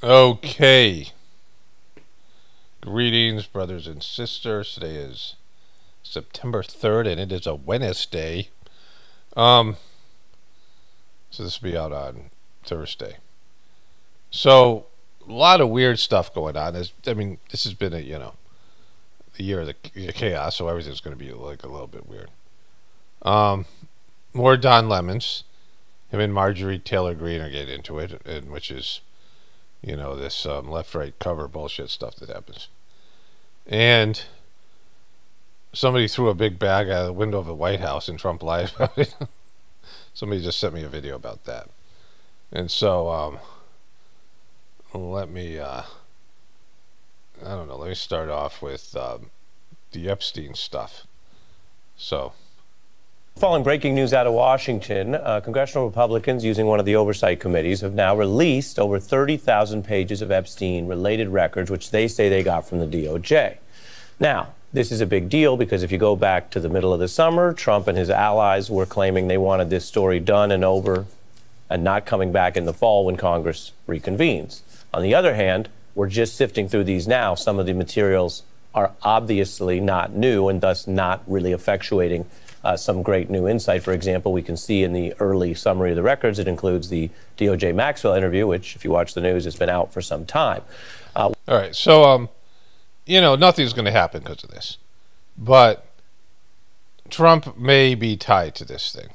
Okay. Greetings, brothers and sisters. Today is September 3rd, and it is a Wednesday. So this will be out on Thursday. So, a lot of weird stuff going on. This has been the year of the chaos, so everything's going to be like a little bit weird. More Don Lemons. Him and Marjorie Taylor Greene are getting into it, which is this left-right cover bullshit stuff that happens. And somebody threw a big bag out of the window of the White House and Trump lied about it. Somebody just sent me a video about that. And so, let me start off with the Epstein stuff. So... Following breaking news out of Washington, congressional Republicans using one of the oversight committees have now released over 30,000 pages of Epstein-related records, which they say they got from the DOJ. Now, this is a big deal because if you go back to the middle of the summer, Trump and his allies were claiming they wanted this story done and over and not coming back in the fall when Congress reconvenes. On the other hand, we're just sifting through these now. Some of the materials are obviously not new and thus not really effectuating some great new insight. For example, we can see in the early summary of the records, it includes the DOJ Maxwell interview, which, if you watch the news, has been out for some time. All right. So, nothing's going to happen because of this. But Trump may be tied to this thing.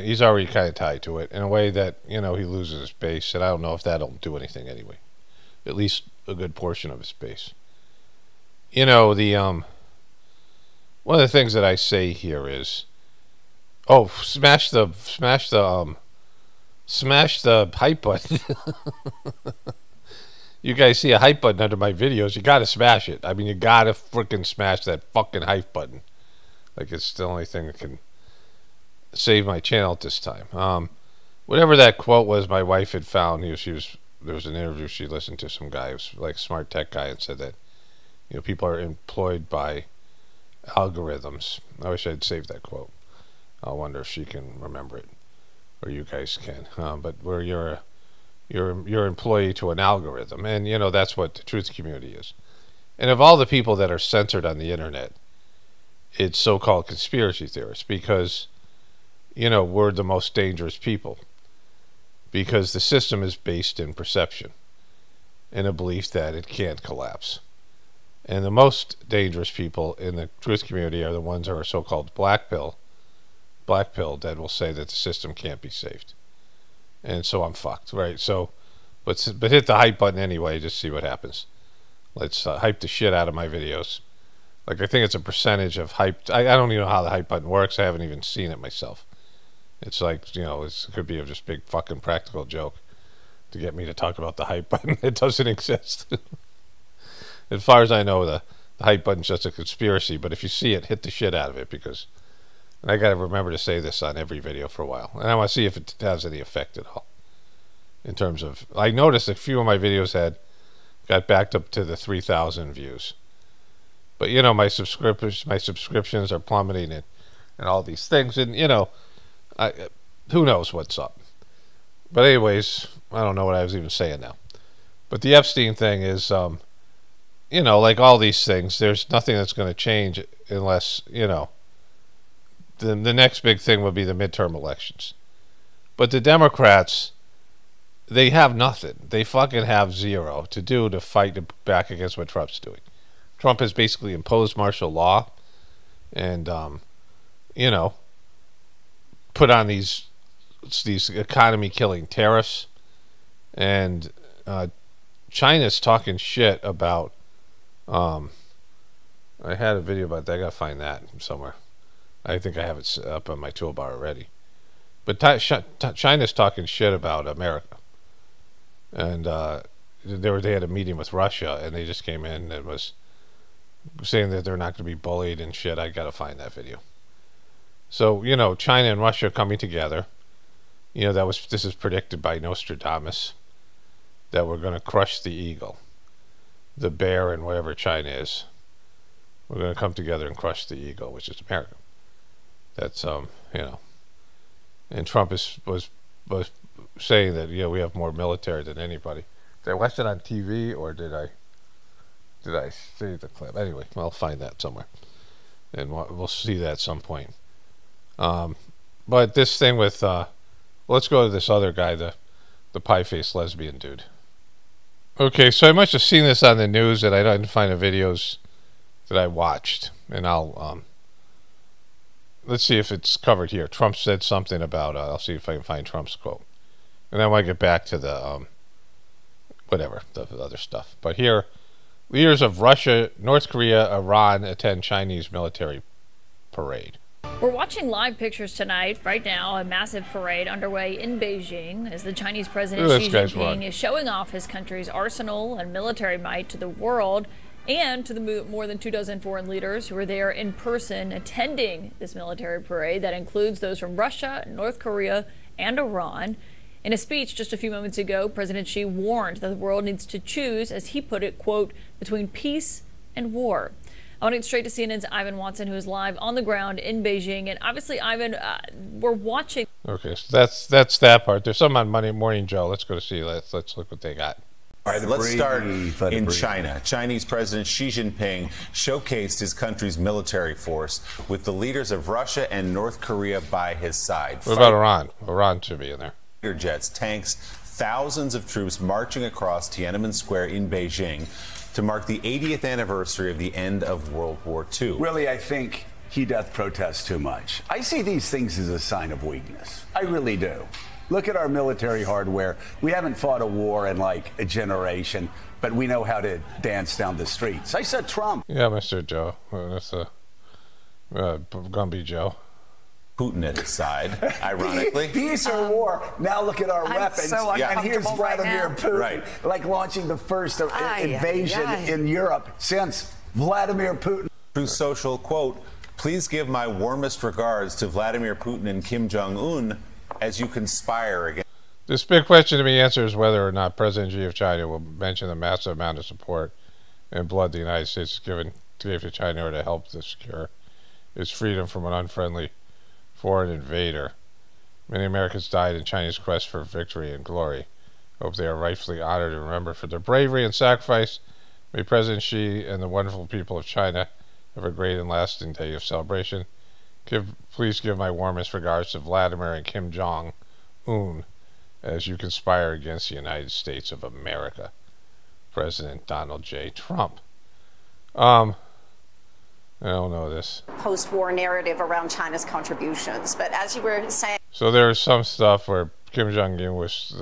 He's already kind of tied to it in a way that, he loses his base. And I don't know if that'll do anything anyway. At least a good portion of his base. One of the things that I say here is, smash the hype button. You guys see a hype button under my videos, you gotta smash it. I mean, you gotta freaking smash that fucking hype button. Like, it's the only thing that can save my channel at this time. Whatever that quote was my wife had found, there was an interview she listened to, some guy who was like a smart tech guy, and said that people are employed by algorithms. I wish I'd saved that quote. I wonder if she can remember it, or you guys can. But where you're employee to an algorithm, and that's what the truth community is. And of all the people that are censored on the internet, it's so-called conspiracy theorists, because we're the most dangerous people, because the system is based in perception and a belief that it can't collapse. And the most dangerous people in the truth community are the ones who are so-called black pill that will say that the system can't be saved. And so I'm fucked, right? So, but hit the hype button anyway, just see what happens. Let's hype the shit out of my videos. Like, I think it's a percentage of hype. I don't even know how the hype button works. I haven't even seen it myself. It's like, it could be a just big fucking practical joke to get me to talk about the hype button. It doesn't exist. As far as I know, the hype button's just a conspiracy, but if you see it, hit the shit out of it, because and I got to remember to say this on every video for a while, and I want to see if it has any effect at all. In terms of, I noticed a few of my videos got backed up to the 3,000 views, but my subscriptions are plummeting, and all these things, and who knows what's up. But anyways, I don't know what I was even saying now. But the Epstein thing is, like all these things, there's nothing that's going to change unless, the next big thing would be the midterm elections. But the Democrats, they have nothing. They fucking have zero to do to fight back against what Trump's doing. Trump has basically imposed martial law and, put on these economy-killing tariffs. And China's talking shit about... I had a video about that. I gotta find that somewhere. I think I have it up on my toolbar already. But China's talking shit about America, and they had a meeting with Russia, and they just came in and was saying that they're not going to be bullied and shit. I gotta find that video. So China and Russia coming together. This is predicted by Nostradamus, that we're going to crush the eagle. The bear and wherever China is, we're going to come together and crush the eagle, which is America. That's and Trump was saying that we have more military than anybody. Did I watch it on TV or did I see the clip? Anyway, I'll find that somewhere, and we'll see that at some point. But this thing with let's go to this other guy, the pie-faced lesbian dude. Okay, so I must have seen this on the news, and I didn't find the videos that I watched, and I'll let's see if it's covered here. Trump said something about I'll see if I can find Trump's quote, and then I get back to the whatever the other stuff. But here, leaders of Russia, North Korea, Iran attend Chinese military parade. We're watching live pictures tonight, right now, a massive parade underway in Beijing as the Chinese President Xi Jinping is showing off his country's arsenal and military might to the world and to the more than 24 foreign leaders who are there in person attending this military parade that includes those from Russia, North Korea, and Iran. In a speech just a few moments ago, President Xi warned that the world needs to choose, as he put it, quote, between peace and war. I want to get straight to CNN's Ivan Watson, who is live on the ground in Beijing. And obviously, Ivan, we're watching. Okay, so that's that part. There's some on Monday Morning Joe. Let's go to see. Let's look what they got. All right, let's start in China. Chinese President Xi Jinping showcased his country's military force with the leaders of Russia and North Korea by his side. What about Iran? Iran should be in there. Fighter jets, tanks, thousands of troops marching across Tiananmen Square in Beijing to mark the 80th anniversary of the end of World War II. Really, I think he doth protest too much. I see these things as a sign of weakness. I really do. Look at our military hardware. We haven't fought a war in like a generation, but we know how to dance down the streets. I said Trump. Yeah, Mr. Joe. That's gonna be Joe. Putin at his side, ironically. Peace or war. Now look at our weapons. So and here's Vladimir Putin, like launching the first invasion in Europe since Vladimir Putin. Through social, quote, please give my warmest regards to Vladimir Putin and Kim Jong-un as you conspire against. This big question to be answered is whether or not President Xi of China will mention the massive amount of support and blood the United States gave to China in order to help to secure its freedom from an unfriendly foreign invader. Many Americans died in China's quest for victory and glory. Hope they are rightfully honored and remembered for their bravery and sacrifice. May President Xi and the wonderful people of China have a great and lasting day of celebration. Please give my warmest regards to Vladimir and Kim Jong-un as you conspire against the United States of America. President Donald J. Trump. I don't know this. Post-war narrative around China's contributions, but as you were saying, so there was some stuff where Kim Jong-un was,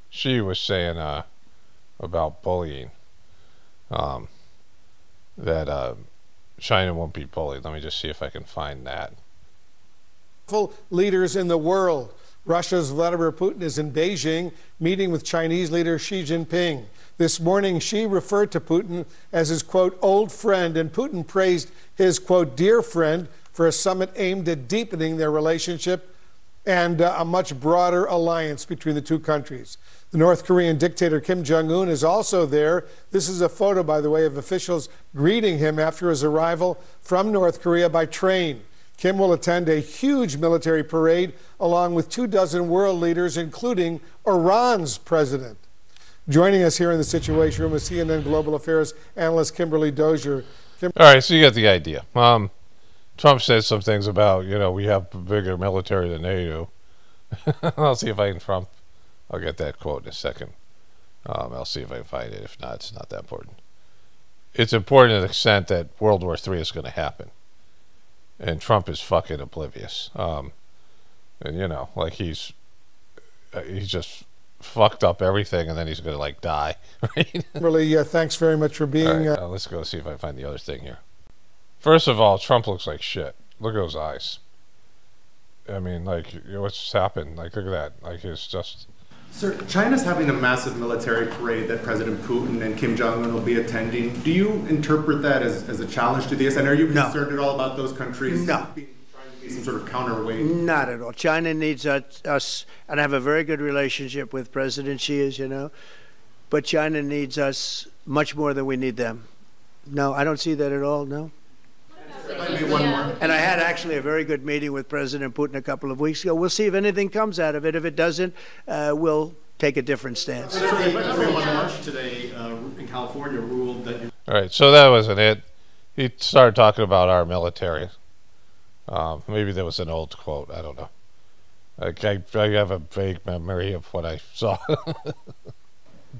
she was saying about bullying, that China won't be bullied. Let me just see if I can find that. Leaders in the world. Russia's Vladimir Putin is in Beijing meeting with Chinese leader Xi Jinping. This morning, Xi referred to Putin as his, quote, old friend, and Putin praised his, quote, dear friend for a summit aimed at deepening their relationship and a much broader alliance between the two countries. The North Korean dictator Kim Jong-un is also there. This is a photo, by the way, of officials greeting him after his arrival from North Korea by train. Kim will attend a huge military parade along with 24 world leaders, including Iran's president. Joining us here in the Situation Room is CNN Global Affairs analyst Kimberly Dozier. All right, so you get the idea. Trump said some things about, we have a bigger military than they do. I'll see if I can I'll get that quote in a second. I'll see if I can find it. If not, it's not that important. It's important to the extent that World War III is going to happen. And Trump is fucking oblivious. And, like he's just fucked up everything, and then he's going to, like, die. Right? Really, thanks very much for being... Right, let's go see if I find the other thing here. First of all, Trump looks like shit. Look at those eyes. I mean, like, what's happened? Like, look at that. Like, it's just... Sir, China's having a massive military parade that President Putin and Kim Jong-un will be attending. Do you interpret that as a challenge to this? And are you concerned at all about those countries trying to be some sort of counterweight? Not at all. China needs us, and I have a very good relationship with President Xi, as you know, but China needs us much more than we need them. No, I don't see that at all, no. And I had actually a very good meeting with President Putin a couple of weeks ago. We'll see if anything comes out of it. If it doesn't, we'll take a different stance. March today in California ruled that. All right, so that wasn't it. He started talking about our military. Maybe there was an old quote. I don't know. I have a vague memory of what I saw.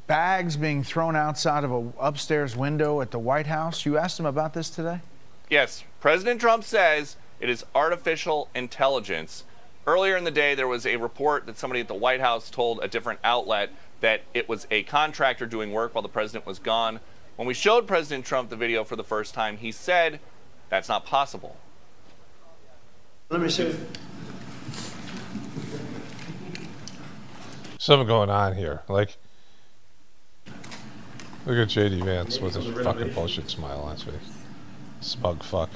Bags being thrown outside of an upstairs window at the White House. You asked him about this today? Yes. President Trump says it is artificial intelligence. Earlier in the day, there was a report that somebody at the White House told a different outlet that it was a contractor doing work while the president was gone. When we showed President Trump the video for the first time, he said that's not possible. Let me see. Something going on here. Like, look at J.D. Vance with his fucking bullshit smile on his face. Smug fuck.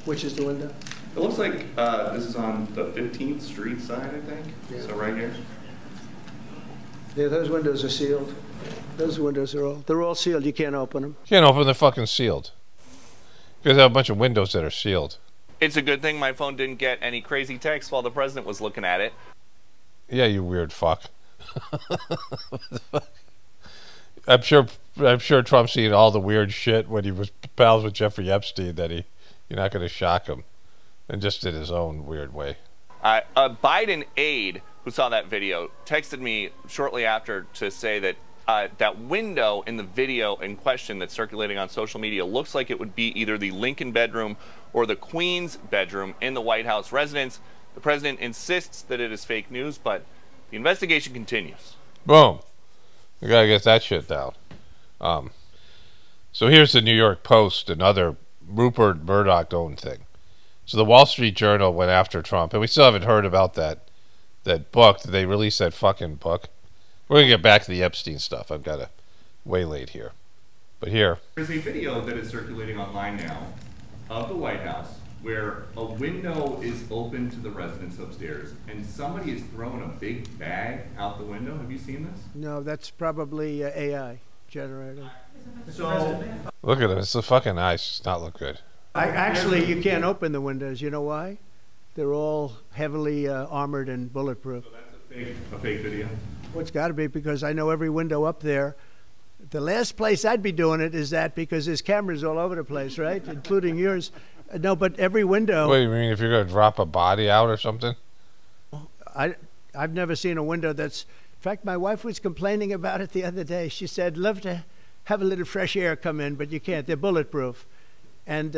Which is the window? It looks like this is on the 15th Street side, I think. Yeah. So right here. Yeah, those windows are sealed. Those windows are all sealed. You can't open them. You can't open them. They're fucking sealed. Because they have a bunch of windows that are sealed. It's a good thing my phone didn't get any crazy texts while the president was looking at it. Yeah, you weird fuck. I'm sure Trump's seen all the weird shit when he was pals with Jeffrey Epstein that you're not going to shock him, and just in his own weird way. A Biden aide who saw that video texted me shortly after to say that that window in the video in question that's circulating on social media looks like it would be either the Lincoln bedroom or the Queen's bedroom in the White House residence. The president insists that it is fake news, but the investigation continues. Boom. We gotta get that shit down. So here's the New York Post, another Rupert Murdoch-owned thing. So the Wall Street Journal went after Trump, and we still haven't heard about that book. Did they release that fucking book? We're gonna get back to the Epstein stuff. I've got a waylaid here. But here. There's a video that is circulating online now of the White House where a window is open to the residence upstairs and somebody is throwing a big bag out the window. Have you seen this? No, that's probably AI generated. So look at it. It's the fucking eyes. Does not look good. Actually, you can't open the windows. You know why? They're all heavily armored and bulletproof. So that's a fake video? Well, it's got to be, because I know every window up there. The last place I'd be doing it is that, because there's cameras all over the place, right? Including yours. No, but every window. Wait, you mean if you're going to drop a body out or something? I've never seen a window that's... In fact, my wife was complaining about it the other day. She said, love to have a little fresh air come in, but you can't. They're bulletproof. And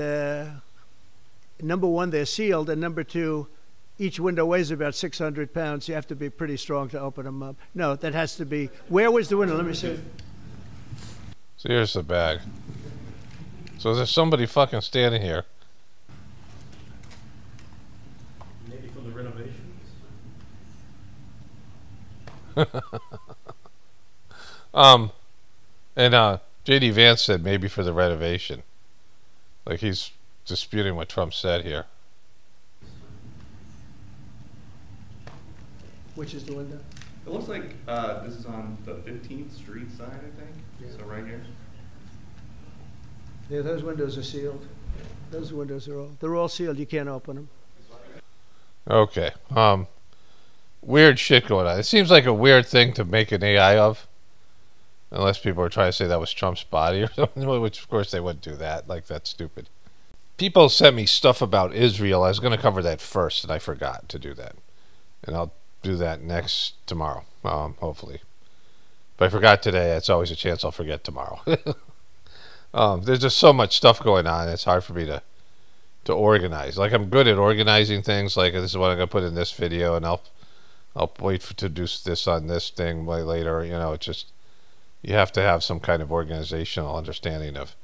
number one, they're sealed. And number two, each window weighs about 600 pounds. You have to be pretty strong to open them up. No, that has to be... Where was the window? Let me see. So here's the bag. So there's somebody fucking standing here. Maybe for the renovations. And J.D. Vance said maybe for the renovation. Like he's disputing what Trump said here. Which is the window? It looks like this is on the 15th Street side, I think. Yeah. So right here. Yeah, those windows are sealed. Those windows are they're all sealed. You can't open them. Okay. Weird shit going on. It seems like a weird thing to make an AI of. Unless people are trying to say that was Trump's body or something, which of course they wouldn't do that. Like, that's stupid. People sent me stuff about Israel. I was going to cover that first, and I forgot to do that. And I'll do that tomorrow, hopefully. If I forgot today, it's always a chance I'll forget tomorrow. There's just so much stuff going on, it's hard for me to organize. Like, I'm good at organizing things. Like, this is what I'm going to put in this video, and I'll wait to do this on this thing later. You know, it's just... You have to have some kind of organizational understanding of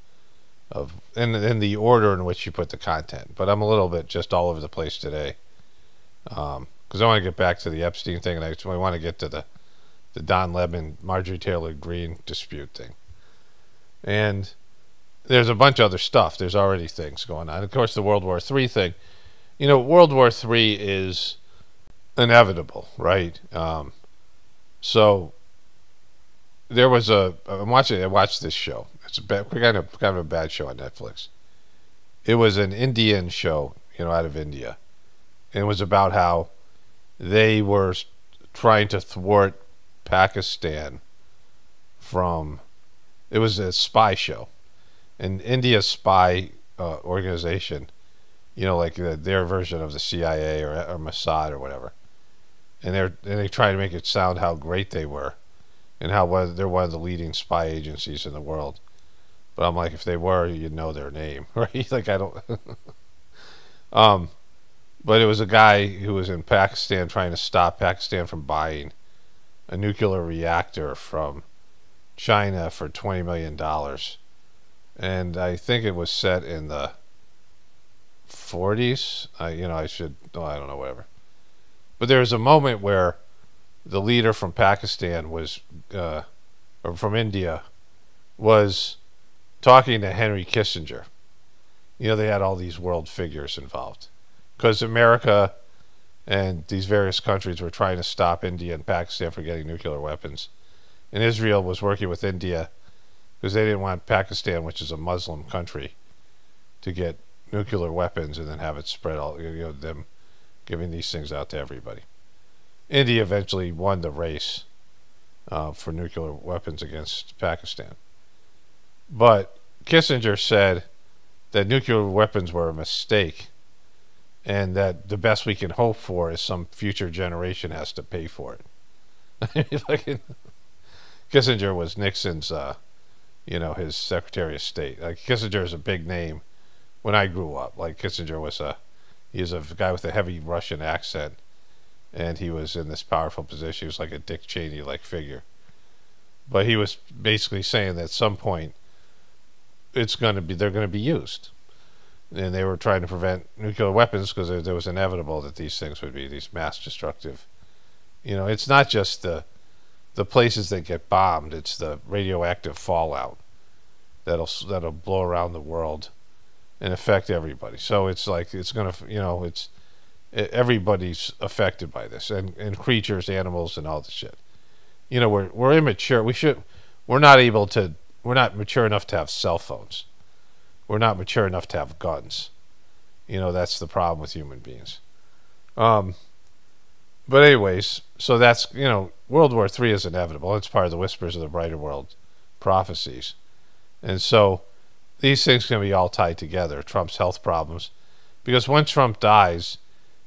in the order in which you put the content. But I'm a little bit just all over the place today, because I want to get back to the Epstein thing, and I want to get to the Don Lemon, Marjorie Taylor Greene dispute thing. And there's a bunch of other stuff. There's already things going on. Of course, the World War III thing. You know, World War III is inevitable, right? So. There was I watched this show. It's kind of a bad show on Netflix. It was an Indian show, out of India. And it was about how they were trying to thwart Pakistan from... It was a spy show. And India's spy organization, like their version of the CIA or Mossad or whatever. And they try to make it sound how great they were and how they're one of the leading spy agencies in the world. But I'm like, if they were, you'd know their name, right? Like, I don't... But it was a guy who was in Pakistan trying to stop Pakistan from buying a nuclear reactor from China for $20 million. And I think it was set in the 40s. I don't know, whatever. But there was a moment where the leader from Pakistan was, or from India, was talking to Henry Kissinger. They had all these world figures involved. Because America and these various countries were trying to stop India and Pakistan from getting nuclear weapons. And Israel was working with India because they didn't want Pakistan, which is a Muslim country, to get nuclear weapons and then have it spread all, them giving these things out to everybody. India eventually won the race for nuclear weapons against Pakistan. But Kissinger said that nuclear weapons were a mistake and that the best we can hope for is some future generation has to pay for it. Kissinger was Nixon's, his Secretary of State. Like, Kissinger is a big name when I grew up. Like, Kissinger was he's a guy with a heavy Russian accent, and he was in this powerful position. He was like a Dick Cheney-like figure. But he was basically saying that at some point they're going to be used. And they were trying to prevent nuclear weapons because there was inevitable that these things would be these mass destructive. It's not just the places that get bombed; it's the radioactive fallout that'll blow around the world and affect everybody. So it's like it's gonna, everybody's affected by this, and creatures, animals, and all this shit. We're immature. We're not mature enough to have cell phones. We're not mature enough to have guns. That's the problem with human beings. But anyways, so that's, World War III is inevitable. It's part of the Whispers of the Brighter World prophecies. And so these things can be all tied together, Trump's health problems. Because once Trump dies,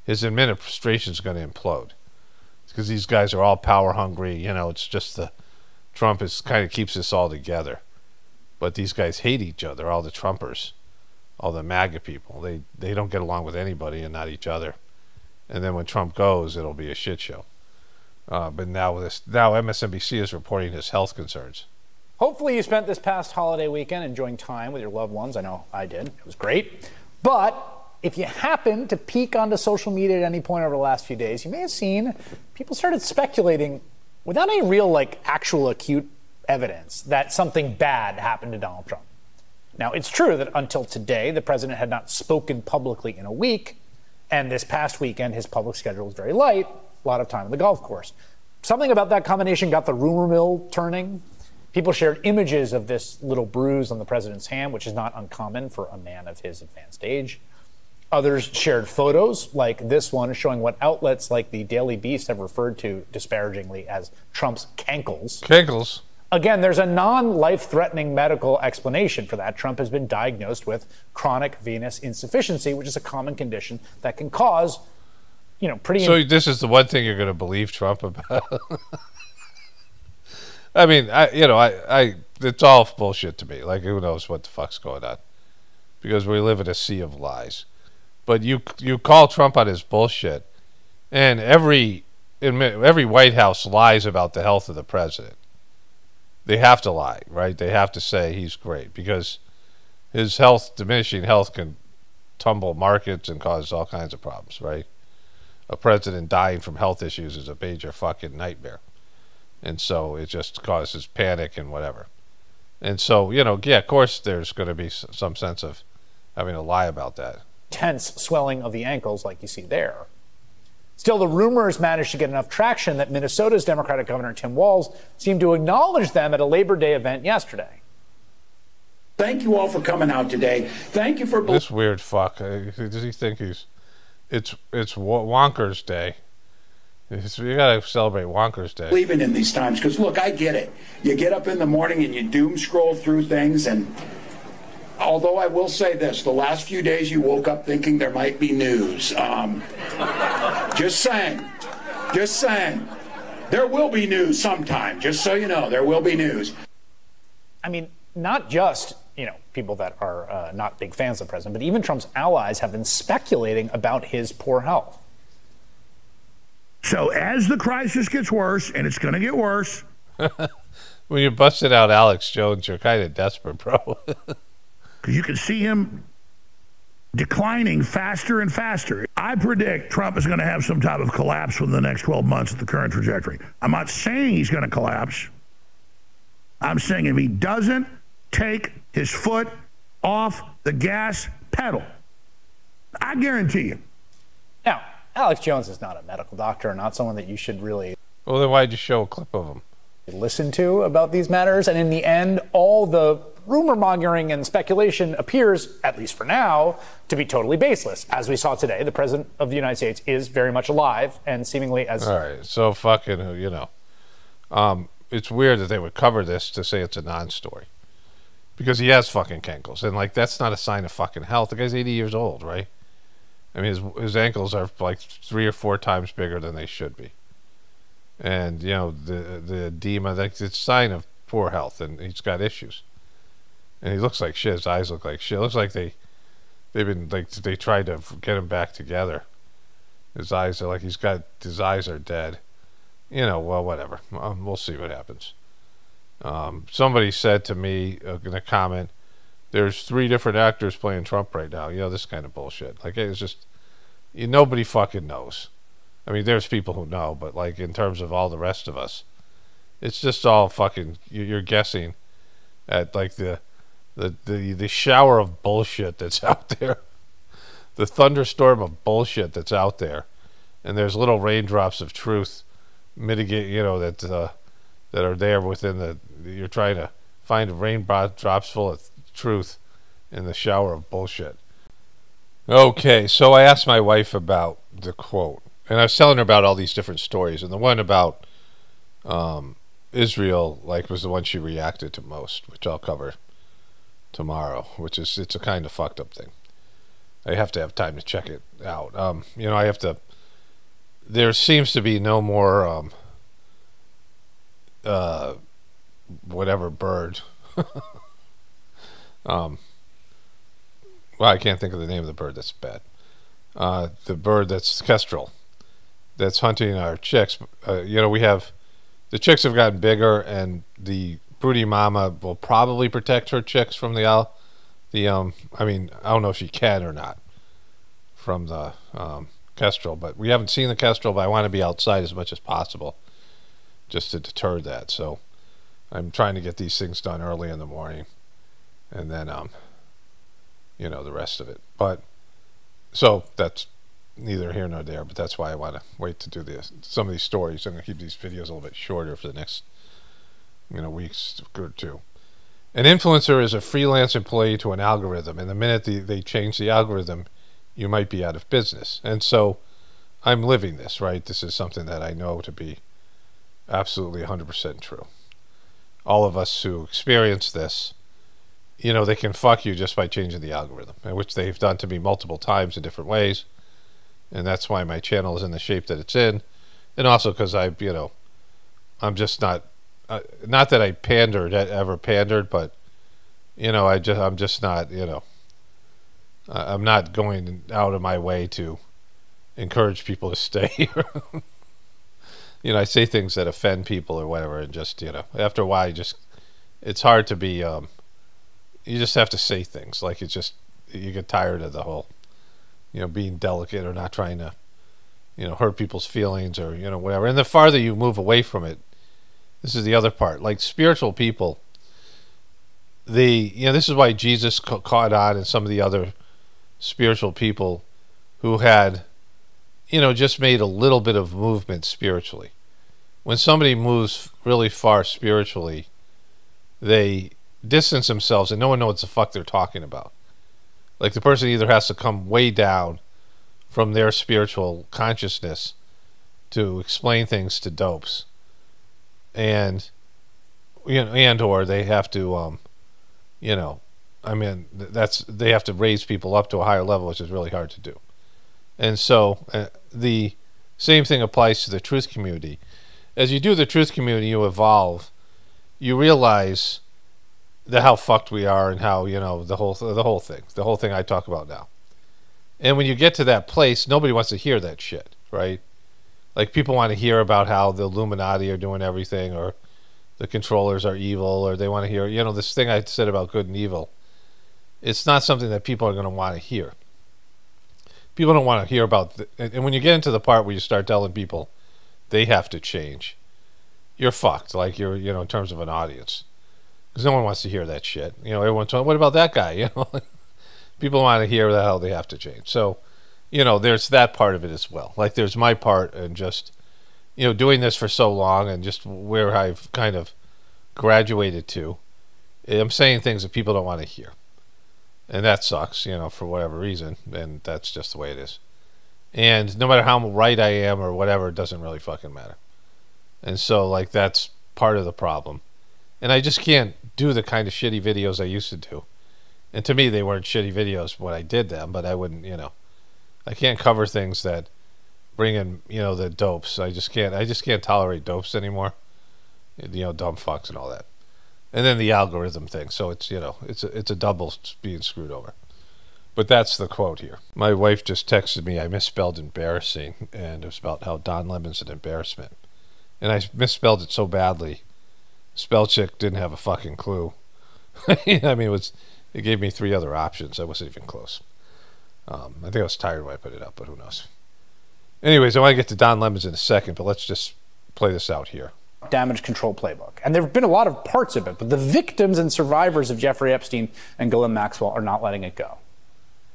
his administration is going to implode. Because these guys are all power hungry. It's just Trump kind of keeps this all together. But these guys hate each other, all the Trumpers, all the MAGA people. They don't get along with anybody and not each other. And then when Trump goes, it'll be a shit show. But now MSNBC is reporting his health concerns. Hopefully you spent this past holiday weekend enjoying time with your loved ones. I know I did. It was great. But if you happen to peek onto social media at any point over the last few days, you may have seen people started speculating without any real, actual acute evidence that something bad happened to Donald Trump. Now, it's true that until today, the president had not spoken publicly in a week, and this past weekend, his public schedule was very light, a lot of time on the golf course. Something about that combination got the rumor mill turning. People shared images of this little bruise on the president's hand, which is not uncommon for a man of his advanced age. Others shared photos, like this one, showing what outlets like the Daily Beast have referred to disparagingly as Trump's cankles. Cankles. Again, there's a non-life-threatening medical explanation for that. Trump has been diagnosed with chronic venous insufficiency, which is a common condition that can cause, pretty... So this is the one thing you're going to believe Trump about? I mean, it's all bullshit to me. Like, who knows what the fuck's going on? Because we live in a sea of lies. But you call Trump on his bullshit, and every White House lies about the health of the president. They have to lie, right? They have to say he's great because his diminishing health can tumble markets and cause all kinds of problems, right? A president dying from health issues is a major fucking nightmare. And so it just causes panic and whatever. And so, of course there's going to be some sense of having to lie about that. Tense swelling of the ankles like you see there. Still, the rumors managed to get enough traction that Minnesota's Democratic Governor Tim Walz seemed to acknowledge them at a Labor Day event yesterday. Thank you all for coming out today. Thank you for this weird fuck. Does he think it's Wonkers Day? You gotta celebrate Wonkers Day. Believing in these times, because look, I get it. You get up in the morning and you doom scroll through things, and although I will say this, the last few days you woke up thinking there might be news. Just saying. There will be news sometime, just so you know, there will be news. I mean, not just, people that are not big fans of the president, but even Trump's allies have been speculating about his poor health. So as the crisis gets worse, and it's going to get worse. When you busted out Alex Jones, you're kind of desperate, bro. Because you can see him declining faster and faster. I predict Trump is going to have some type of collapse within the next 12 months at the current trajectory. I'm not saying he's going to collapse. I'm saying if he doesn't take his foot off the gas pedal, I guarantee you. Now, Alex Jones is not a medical doctor, not someone that you should really... Well, then why'd you show a clip of him? ...listen to about these matters, and in the end, all the rumor mongering and speculation appears, at least for now, to be totally baseless. As we saw today, the president of the United States is very much alive and seemingly as... All right, so fucking, it's weird that they would cover this to say it's a non-story. Because he has fucking ankles, and, that's not a sign of fucking health. The guy's 80 years old, right? I mean, his ankles are, 3 or 4 times bigger than they should be. And, the edema, it's a sign of poor health, and he's got issues. And he looks like shit. His eyes look like shit. It looks like they tried to get him back together. His eyes are his eyes are dead. Well, whatever. We'll see what happens. Somebody said to me in a comment, there's 3 different actors playing Trump right now. This kind of bullshit. It's just, nobody fucking knows. I mean, there's people who know, but in terms of all the rest of us, it's just all fucking, you're guessing at the shower of bullshit that's out there, the thunderstorm of bullshit that's out there, and there's little raindrops of truth mitigate, that are there within you're trying to find raindrops full of truth in the shower of bullshit. Okay, so I asked my wife about the quote, and I was telling her about all these different stories, and the one about Israel was the one she reacted to most, which I'll cover tomorrow, it's a kind of fucked up thing. I have to have time to check it out. I have to, there seems to be no more whatever bird. Well, I can't think of the name of the bird. That's bad. The bird that's kestrel, that's hunting our chicks. We have, the chicks have gotten bigger, and the broody mama will probably protect her chicks from I mean, I don't know if she can or not from the kestrel, but we haven't seen the kestrel, but I want to be outside as much as possible just to deter that. So I'm trying to get these things done early in the morning, and then the rest of it. But so that's neither here nor there, but that's why I want to wait to do some of these stories. I'm going to keep these videos a little bit shorter for the next weeks or 2. An influencer is a freelance employee to an algorithm, and the minute they change the algorithm, you might be out of business. And so I'm living this, right? This is something that I know to be absolutely 100% true. All of us who experience this, they can fuck you just by changing the algorithm, which they've done to me multiple times in different ways. And that's why my channel is in the shape that it's in. And also because I'm just not that I ever pandered, but, I'm just not, I'm not going out of my way to encourage people to stay here. I say things that offend people or whatever, and just, after a while, it's hard to be, you just have to say things. You get tired of the whole, being delicate or not trying to, hurt people's feelings or, whatever. And the farther you move away from it, this is the other part. Spiritual people, this is why Jesus caught on, and some of the other spiritual people who had, just made a little bit of movement spiritually. When somebody moves really far spiritually, they distance themselves and no one knows what the fuck they're talking about. Like the person either has to come way down from their spiritual consciousness to explain things to dopes, and or they have to they have to raise people up to a higher level, which is really hard to do. And so the same thing applies to the truth community. As you do the truth community, you evolve. You realize how fucked we are, and how the whole thing I talk about now. And when you get to that place, nobody wants to hear that shit, right? Like people want to hear about how the Illuminati are doing everything, or the controllers are evil, or they want to hear this thing I said about good and evil. It's not something that people are going to want to hear. People don't want to hear about and when you get into the part where you start telling people they have to change, you're fucked. Like you're in terms of an audience, because no one wants to hear that shit. Everyone's talking, what about that guy? People want to hear the hell they have to change. So there's that part of it as well. Like there's my part, and just doing this for so long, and just where I've kind of graduated to, I'm saying things that people don't want to hear. And that sucks, for whatever reason. And that's just the way it is. And no matter how right I am or whatever, it doesn't really fucking matter. And so, like, that's part of the problem. And I just can't do the kind of shitty videos I used to do. And to me, they weren't shitty videos when I did them, but I wouldn't, I can't cover things that bring in, the dopes. I just can't tolerate dopes anymore. Dumb fucks and all that. And then the algorithm thing. So it's, it's a double being screwed over. But that's the quote here. My wife just texted me, I misspelled embarrassing, and it was about how Don Lemon's an embarrassment. And I misspelled it so badly. Spell check didn't have a fucking clue. I mean, it gave me 3 other options. I wasn't even close. I think I was tired when I put it up, but who knows. Anyways, I want to get to Don Lemon's in a second, but let's just play this out here. Damage control playbook. And there have been a lot of parts of it, but the victims and survivors of Jeffrey Epstein and Ghislaine Maxwell are not letting it go.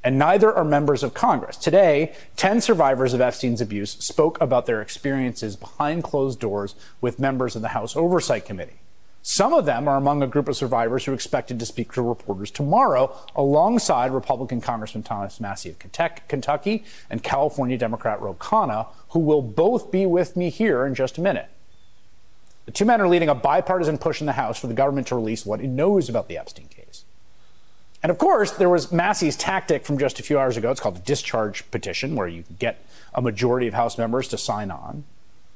And neither are members of Congress. Today, 10 survivors of Epstein's abuse spoke about their experiences behind closed doors with members of the House Oversight Committee. Some of them are among a group of survivors who expected to speak to reporters tomorrow, alongside Republican Congressman Thomas Massie of Kentucky and California Democrat Ro Khanna, who will both be with me here in just a minute. The 2 men are leading a bipartisan push in the House for the government to release what it knows about the Epstein case. And of course, there was Massie's tactic from just a few hours ago. It's called the discharge petition, where you get a majority of House members to sign on.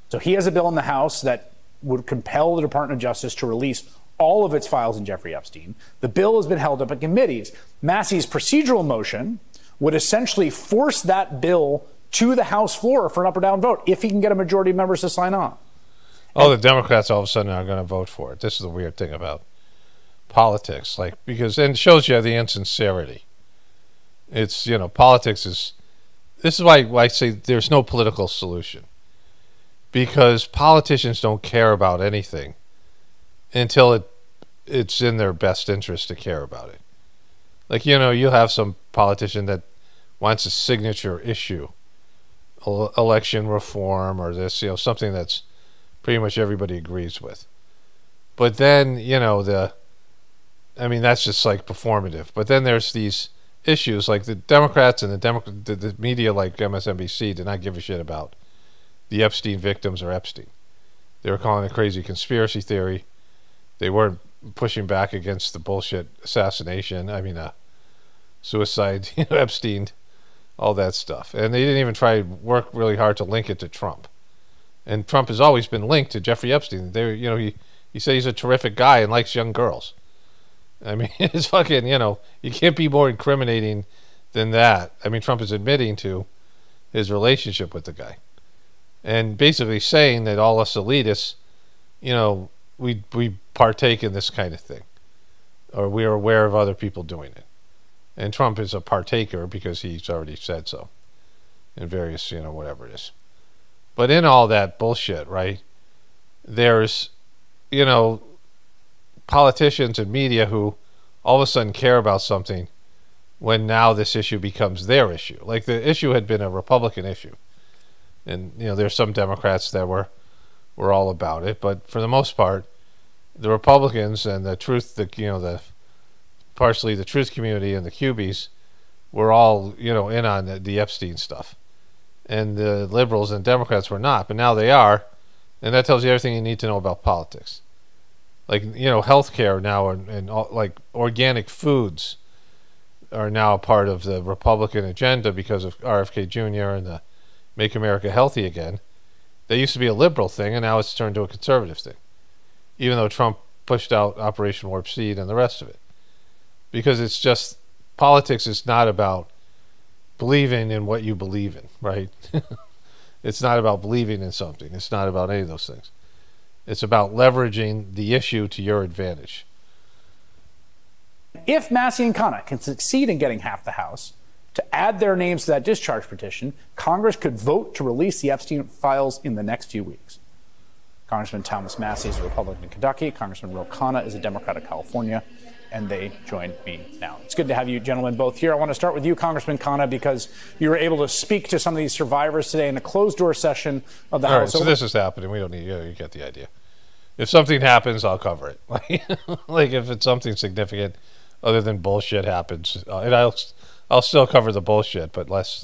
So he has a bill in the House that would compel the Department of Justice to release all of its files in Jeffrey Epstein. The bill has been held up in committees. Massie's procedural motion would essentially force that bill to the House floor for an up or down vote if he can get a majority of members to sign on. Oh, the Democrats all of a sudden are going to vote for it. This is the weird thing about politics, and it shows you the insincerity. It's, politics is, this is why I say there's no political solution, because politicians don't care about anything until it's in their best interest to care about it. Like, you have some politician that wants a signature issue, election reform, or this, something that's pretty much everybody agrees with. But then, that's just like performative. But then there's these issues, like the Democrats and the media like MSNBC did not give a shit about the Epstein victims or Epstein. They were calling it crazy conspiracy theory. They weren't pushing back against the bullshit assassination. Suicide, Epstein, all that stuff. And they didn't even try to work really hard to link it to Trump. And Trump has always been linked to Jeffrey Epstein. He said he's a terrific guy and likes young girls. It's fucking, you can't be more incriminating than that. Trump is admitting to his relationship with the guy. And basically saying that all us elitists, we partake in this kind of thing. Or we are aware of other people doing it. And Trump is a partaker because he's already said so. In various, whatever it is. But in all that bullshit, right, there's, politicians and media who all of a sudden care about something when now this issue becomes their issue. Like the issue had been a Republican issue. And, there's some Democrats that were all about it. But for the most part, the Republicans and the truth, partially the truth community and the Cubies were all, in on the Epstein stuff. And the liberals and Democrats were not, but now they are. And that tells you everything you need to know about politics. Like, healthcare now and like organic foods are now a part of the Republican agenda because of RFK Jr. and the Make America Healthy Again. They used to be a liberal thing, and now it's turned to a conservative thing. Even though Trump pushed out Operation Warp Speed and the rest of it. Because it's just, politics is not about believing in what you believe in, right? It's not about believing in something. It's not about any of those things. It's about leveraging the issue to your advantage. If Massey and Khanna can succeed in getting half the House to add their names to that discharge petition, Congress could vote to release the Epstein files in the next few weeks. Congressman Thomas Massey is a Republican in Kentucky. Congressman Ro Khanna is a Democrat of California. And they join me now. It's good to have you gentlemen both here. I want to start with you, Congressman Khanna, because you were able to speak to some of these survivors today in a closed-door session of the House. All right, so this is happening. We don't need you get the idea. If something happens, I'll cover it. Like if it's something significant other than bullshit happens, and I'll still cover the bullshit, but less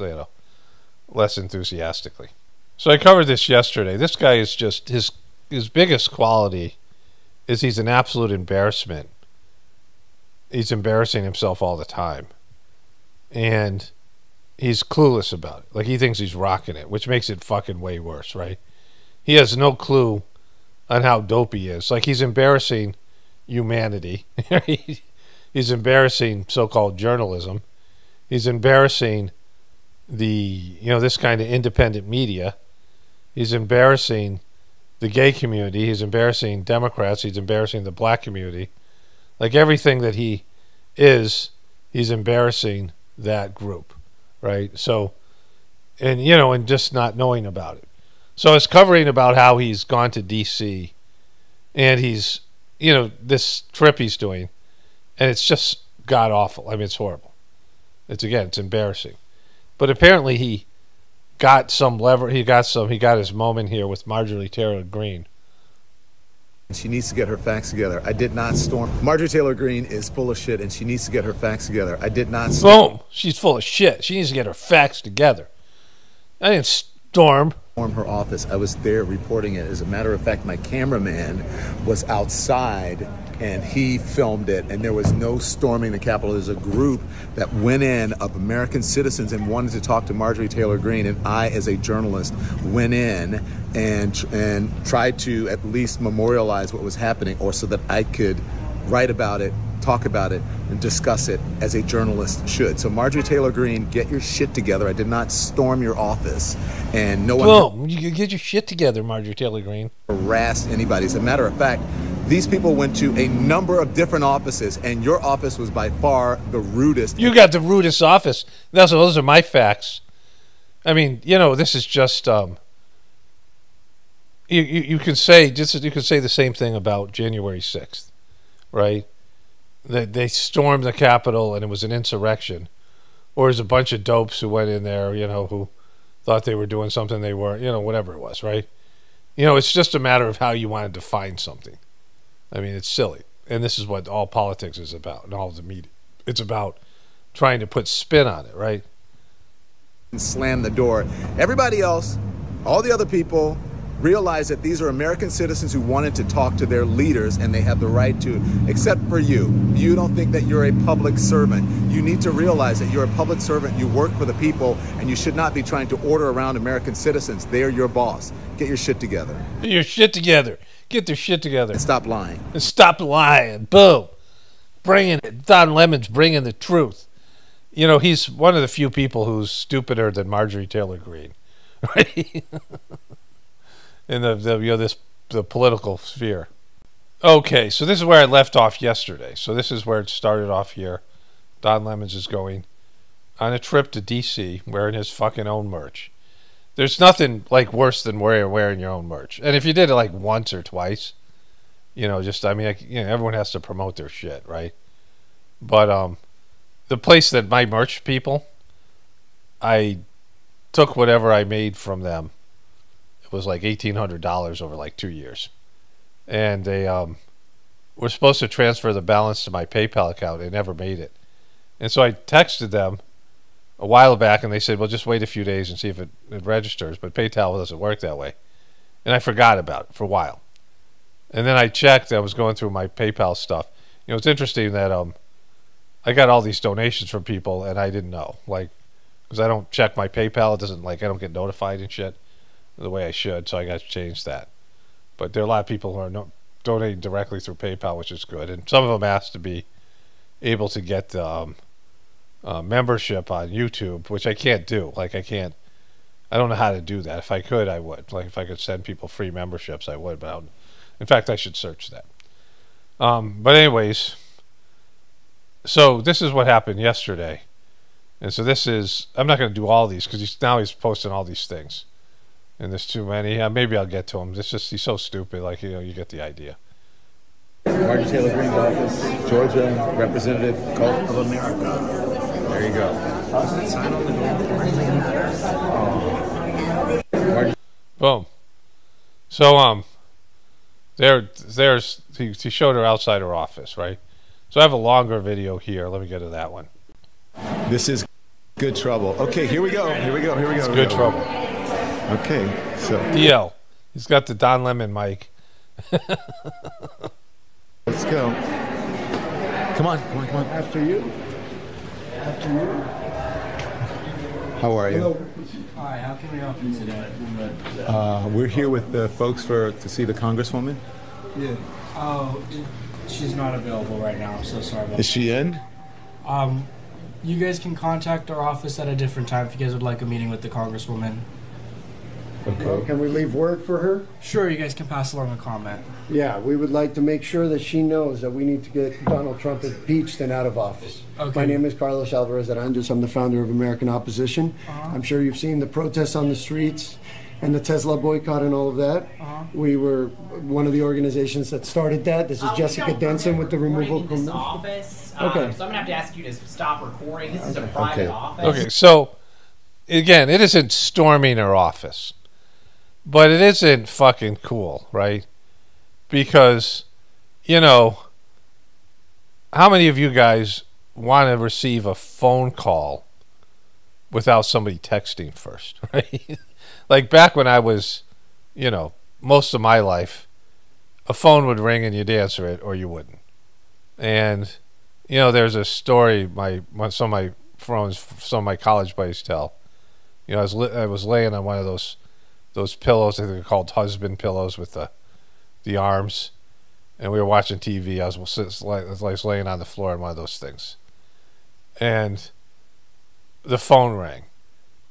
enthusiastically. So I covered this yesterday. This guy is just his biggest quality is he's an absolute embarrassment. He's embarrassing himself all the time. And he's clueless about it. Like, he thinks he's rocking it, which makes it fucking way worse, right? He has no clue on how dope he is. Like, he's embarrassing humanity. He's embarrassing so-called journalism. He's embarrassing this kind of independent media. He's embarrassing the gay community. He's embarrassing Democrats. He's embarrassing the black community. Like, everything that he is, he's embarrassing that group, right? So, and just not knowing about it. So it's covering about how he's gone to D.C. and he's, this trip he's doing, and it's just god-awful. I mean, it's horrible. It's embarrassing. But apparently he got some lever, he got his moment here with Marjorie Taylor Greene. She needs to get her facts together. I did not storm. Marjorie Taylor Greene is full of shit, and she needs to get her facts together. I did not storm. Boom! She's full of shit. She needs to get her facts together. I didn't storm her office. I was there reporting it. As a matter of fact, my cameraman was outside, and he filmed it, and there was no storming the Capitol. There's a group that went in of American citizens and wanted to talk to Marjorie Taylor Greene, and I, as a journalist, went in and tried to at least memorialize what was happening, or so that I could write about it, talk about it, and discuss it as a journalist should. So Marjorie Taylor Greene, get your shit together. I did not storm your office, and no one... Boom! You get your shit together, Marjorie Taylor Greene. ...harassed anybody. As a matter of fact, these people went to a number of different offices, and your office was by far the rudest. You got the rudest office. Those are my facts. I mean, this is just... You could say the same thing about January 6th, right? They stormed the Capitol and it was an insurrection, or there's a bunch of dopes who went in there, who thought they were doing something they weren't, whatever it was, right? It's just a matter of how you want to define something. I mean, it's silly, and this is what all politics is about, and all the media. It's about trying to put spin on it, right? And slam the door. Everybody else, all the other people, realize that these are American citizens who wanted to talk to their leaders, and they have the right to, except for you. You don't think that you're a public servant. You need to realize that you're a public servant, you work for the people, and you should not be trying to order around American citizens. They are your boss. Get your shit together. Get your shit together. Get their shit together. And stop lying. And stop lying. Boom. Bringing it. Don Lemon's bringing the truth. He's one of the few people who's stupider than Marjorie Taylor Greene. Right? In the political sphere. Okay, so this is where I left off yesterday. So this is where it started off here. Don Lemons is going on a trip to D.C. wearing his fucking own merch. There's nothing like worse than wearing your own merch. And if you did it like once or twice, everyone has to promote their shit, right? But the place that my merch people, I took whatever I made from them. It was like $1,800 over like 2 years, and they were supposed to transfer the balance to my PayPal account. They never made it. And so I texted them a while back, and they said, well, just wait a few days and see if it registers. But PayPal doesn't work that way. And I forgot about it for a while. And then I checked. I was going through my PayPal stuff. You know, it's interesting that I got all these donations from people, and I didn't know. Like, because I don't check my PayPal. It doesn't, like, I don't get notified and shit the way I should. So I got to change that. But there are a lot of people who are donating directly through PayPal, which is good. And some of them asked to be able to get the membership on YouTube, which I can't do. Like, I don't know how to do that. If I could, I would. Like, if I could send people free memberships, I would. But in fact, I should search that. But anyways, so this is what happened yesterday. And so this is, I'm not going to do all these because now he's posting all these things. And there's too many. Maybe I'll get to him. It's just, he's so stupid. Like, you know, you get the idea. Marjorie Taylor Greene's office, Georgia, Representative Cult of America. There you go. Sign on the door. Boom. So, there's he showed her outside her office, right? So I have a longer video here. Let me get to that one. This is good trouble. Okay, here we go. It's good trouble. Okay, so DL. He's got the Don Lemon mic. Let's go. Come on. After you. How are you? Hello. Hi, how can we help you today? We're here with the folks to see the Congresswoman. Yeah. Oh, she's not available right now. I'm so sorry about that. Is she in? You guys can contact our office at a different time if you guys would like a meeting with the Congresswoman. Okay. Can we leave word for her? Sure, you guys can pass along a comment. Yeah, we would like to make sure that she knows that we need to get Donald Trump impeached and out of office. Okay. My name is Carlos Alvarez Arantes. I'm the founder of American Opposition. I'm sure you've seen the protests on the streets and the Tesla boycott and all of that. We were one of the organizations that started that. This is Jessica Denson with the removal in this office. Okay. So I'm gonna have to ask you to stop recording. This is a private office. Okay, so again, it isn't storming her office. But it isn't fucking cool, right? Because, you know, how many of you guys want to receive a phone call without somebody texting first, right? Like back when I was, you know, most of my life, a phone would ring and you'd answer it or you wouldn't. And, you know, there's a story some of my college buddies tell. You know, I was laying on one of those pillows, I think they're called husband pillows with the arms, and we were watching TV. I was laying on the floor in one of those things, and the phone rang,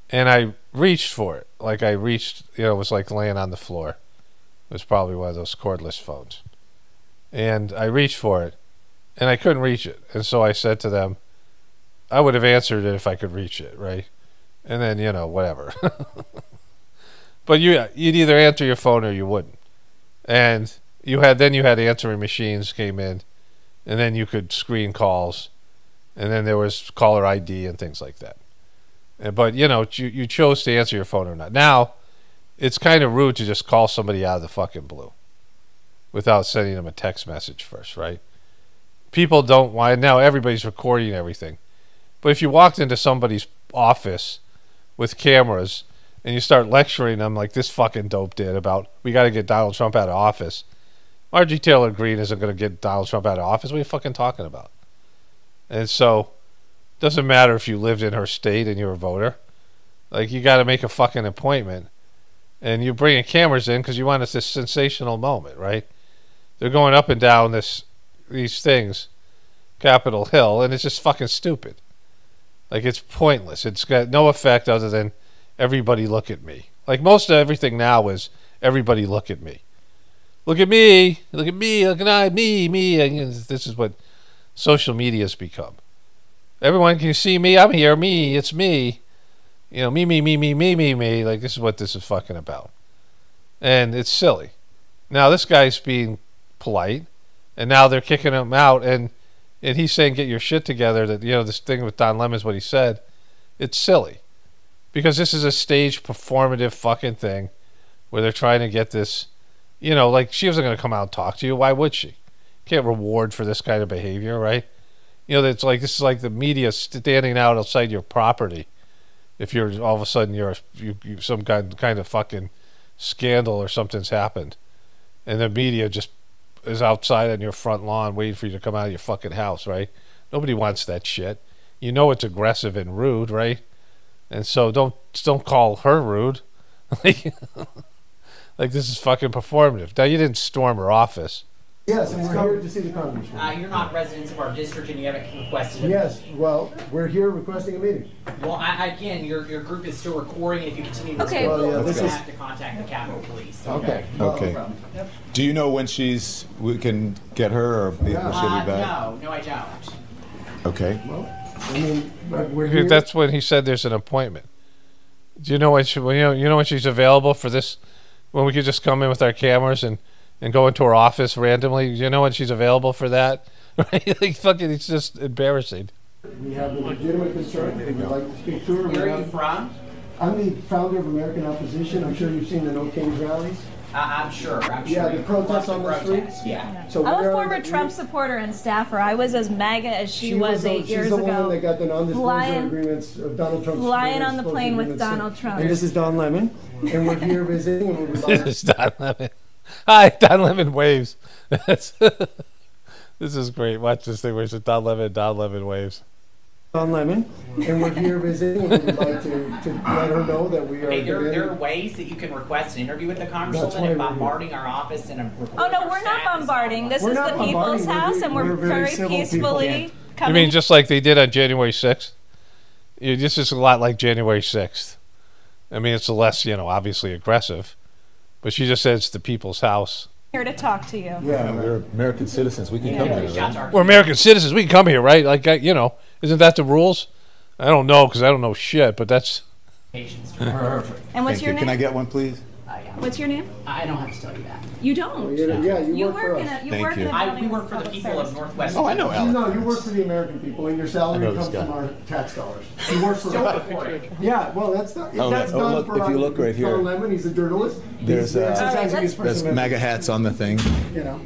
and I reached for it. Like I reached, you know, it was like laying on the floor. It was probably one of those cordless phones, and I reached for it, and I couldn't reach it, and so I said to them, I would have answered it if I could reach it, right? And then, you know, whatever. But you'd either answer your phone or you wouldn't. And you had answering machines came in, and then you could screen calls, and then there was caller ID and things like that. But, you know, you chose to answer your phone or not. Now, it's kind of rude to just call somebody out of the fucking blue without sending them a text message first, right? People don't want, now everybody's recording everything. But if you walked into somebody's office with cameras and you start lecturing them like this fucking dope did about we got to get Donald Trump out of office. Marjorie Taylor Greene isn't going to get Donald Trump out of office. What are you fucking talking about? And so, doesn't matter if you lived in her state and you're a voter. Like, you got to make a fucking appointment. And you're bringing cameras in because you want this sensational moment, right? They're going up and down these things, Capitol Hill, and it's just fucking stupid. Like, it's pointless. It's got no effect other than everybody look at me. Like most of everything now is everybody look at me. Look at me. Look at me. Look at me. And this is what social media has become. Everyone can see me. I'm here. Me. It's me. You know, me. Like this is what this is fucking about. And it's silly. Now this guy's being polite, and now they're kicking him out, and he's saying get your shit together. That, you know, this thing with Don Lemon is what he said. It's silly. Because this is a staged, performative fucking thing where they're trying to get this, you know, like she wasn't going to come out and talk to you. Why would she? can't reward for this kind of behavior, right? You know, that's like, this is like the media standing out outside your property. If you're all of a sudden you some kind of fucking scandal or something's happened, and the media just is outside on your front lawn waiting for you to come out of your fucking house, right? Nobody wants that shit. You know it's aggressive and rude, right? And so don't call her rude. Like this is fucking performative. Now you didn't storm her office. Yes, and we're here to see the congressman. You're not residents of our district and you haven't requested it. Yes, well, we're here requesting a meeting. Well, again, your group is still recording. If you continue to Okay. record, Well, yeah, we're this going to is- have to contact the Capitol Police. Okay. Okay. Do you know when we can get her, or will she be back? No, I don't. Okay. Well, I mean, we're here. That's when he said there's an appointment. Do you know when you know when she's available for this? When we could just come in with our cameras and go into her office randomly? Do you know when she's available for that? Right? Like fucking, it's just embarrassing. We have a legitimate concern. We'd like to speak to her. Where are you from? I'm the founder of American Opposition. I'm sure you've seen the No Kings rallies. I'm sure. Yeah, the protests on the streets. Yeah. So I'm a former Trump supporter and staffer. I was as MAGA as she was 8 years She's the ago. woman that got the non-disclosure agreements of Donald Trump. Flying on the plane with Donald Trump. And this is Don Lemon, and we're here visiting. And we'll be This is Don Lemon. Hi, Don Lemon waves. This is great. Watch this thing where it's Don Lemon waves. Don Lemon, and we're here visiting. And we'd like to let her know that we are. Okay, there are ways that you can request an interview with the congresswoman and bombarding our office and Oh no, we're not bombarding. This is the people's house, and we're very peacefully You coming. mean just like they did on January 6th? This is a lot like January 6th. I mean, it's less, obviously aggressive. But she just said it's the people's house. Here to talk to you. Yeah, we're American citizens. We can come here, right? We're American citizens. We can come here, right? Like, isn't that the rules? I don't know because I don't know shit, but that's... Perfect. And what's your name? Can I get one, please? What's your name? I don't have to tell you that. You don't? Yeah, you work for us. Thank you. We work for the people of Northwest. Oh, I know Alex. No, you work for the American people, and your salary comes from our tax dollars. You work for us. Yeah, well, that's not. That's done look, for if you look right here, Don Lemon, he's a journalist. There's MAGA hats on the thing.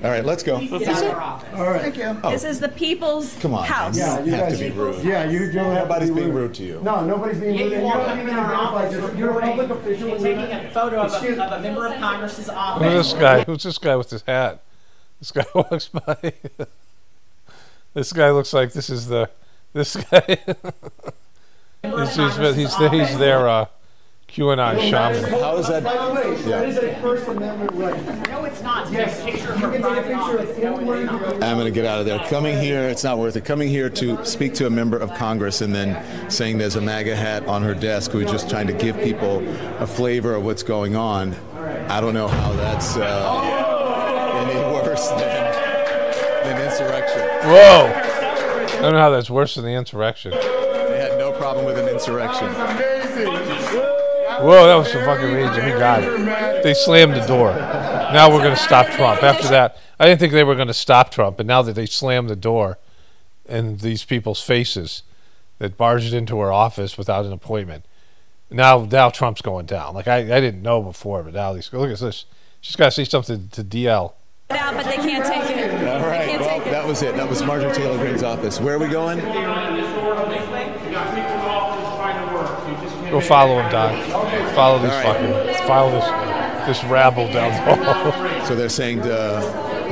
All right, let's go. All right. Thank you. This is the people's house. Yeah, you have guys to be rude. Yeah, you don't have Nobody's to be being rude to you. No, nobody's being rude. You And walk you're up not in even our office. identified. You're a public official. You're taking a photo of a member of Congress's office. Who's this guy? Who's this guy with his hat? This guy walks by. This guy looks like this guy. he's their QAnon shaman. How is that? By the way, that is a First Amendment right. No, it's not. Yes, you can take a picture of anywhere you go. I'm going to get out of there. Coming here, it's not worth it. Coming here to speak to a member of Congress and then saying there's a MAGA hat on her desk who's just trying to give people a flavor of what's going on. I don't know how that's any worse than insurrection. Whoa! I don't know how that's worse than the insurrection. They had no problem with an insurrection. Whoa, that was so fucking amazing. We got it. They slammed the door. Now we're going to stop Trump. After that, I didn't think they were going to stop Trump, but now that they slammed the door in these people's faces that barged into her office without an appointment, now Trump's going down. Like, I didn't know before, but now look at this. She's got to say something to DL. Out, but they can't take it. All right, well, that was it. That was Marjorie Taylor Greene's office. Where are we going? Go follow him, Don. Follow these follow this rabble down the hall. So they're saying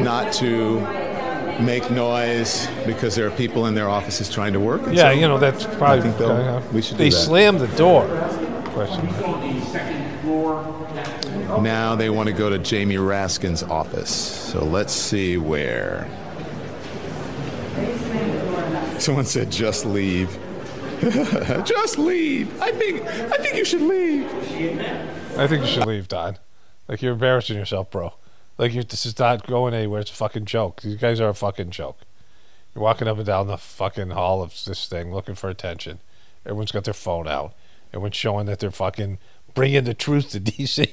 not to make noise because there are people in their offices trying to work. Yeah, so that's probably. We should. They slammed the door. Now they want to go to Jamie Raskin's office. So let's see where. Someone said, "Just leave." Just leave. I think you should leave. I think you should leave, Don. Like, you're embarrassing yourself, bro. Like, this is not going anywhere. It's a fucking joke. These guys are a fucking joke. You're walking up and down the fucking hall of this thing looking for attention. Everyone's got their phone out. Everyone's showing that they're fucking bringing the truth to D.C.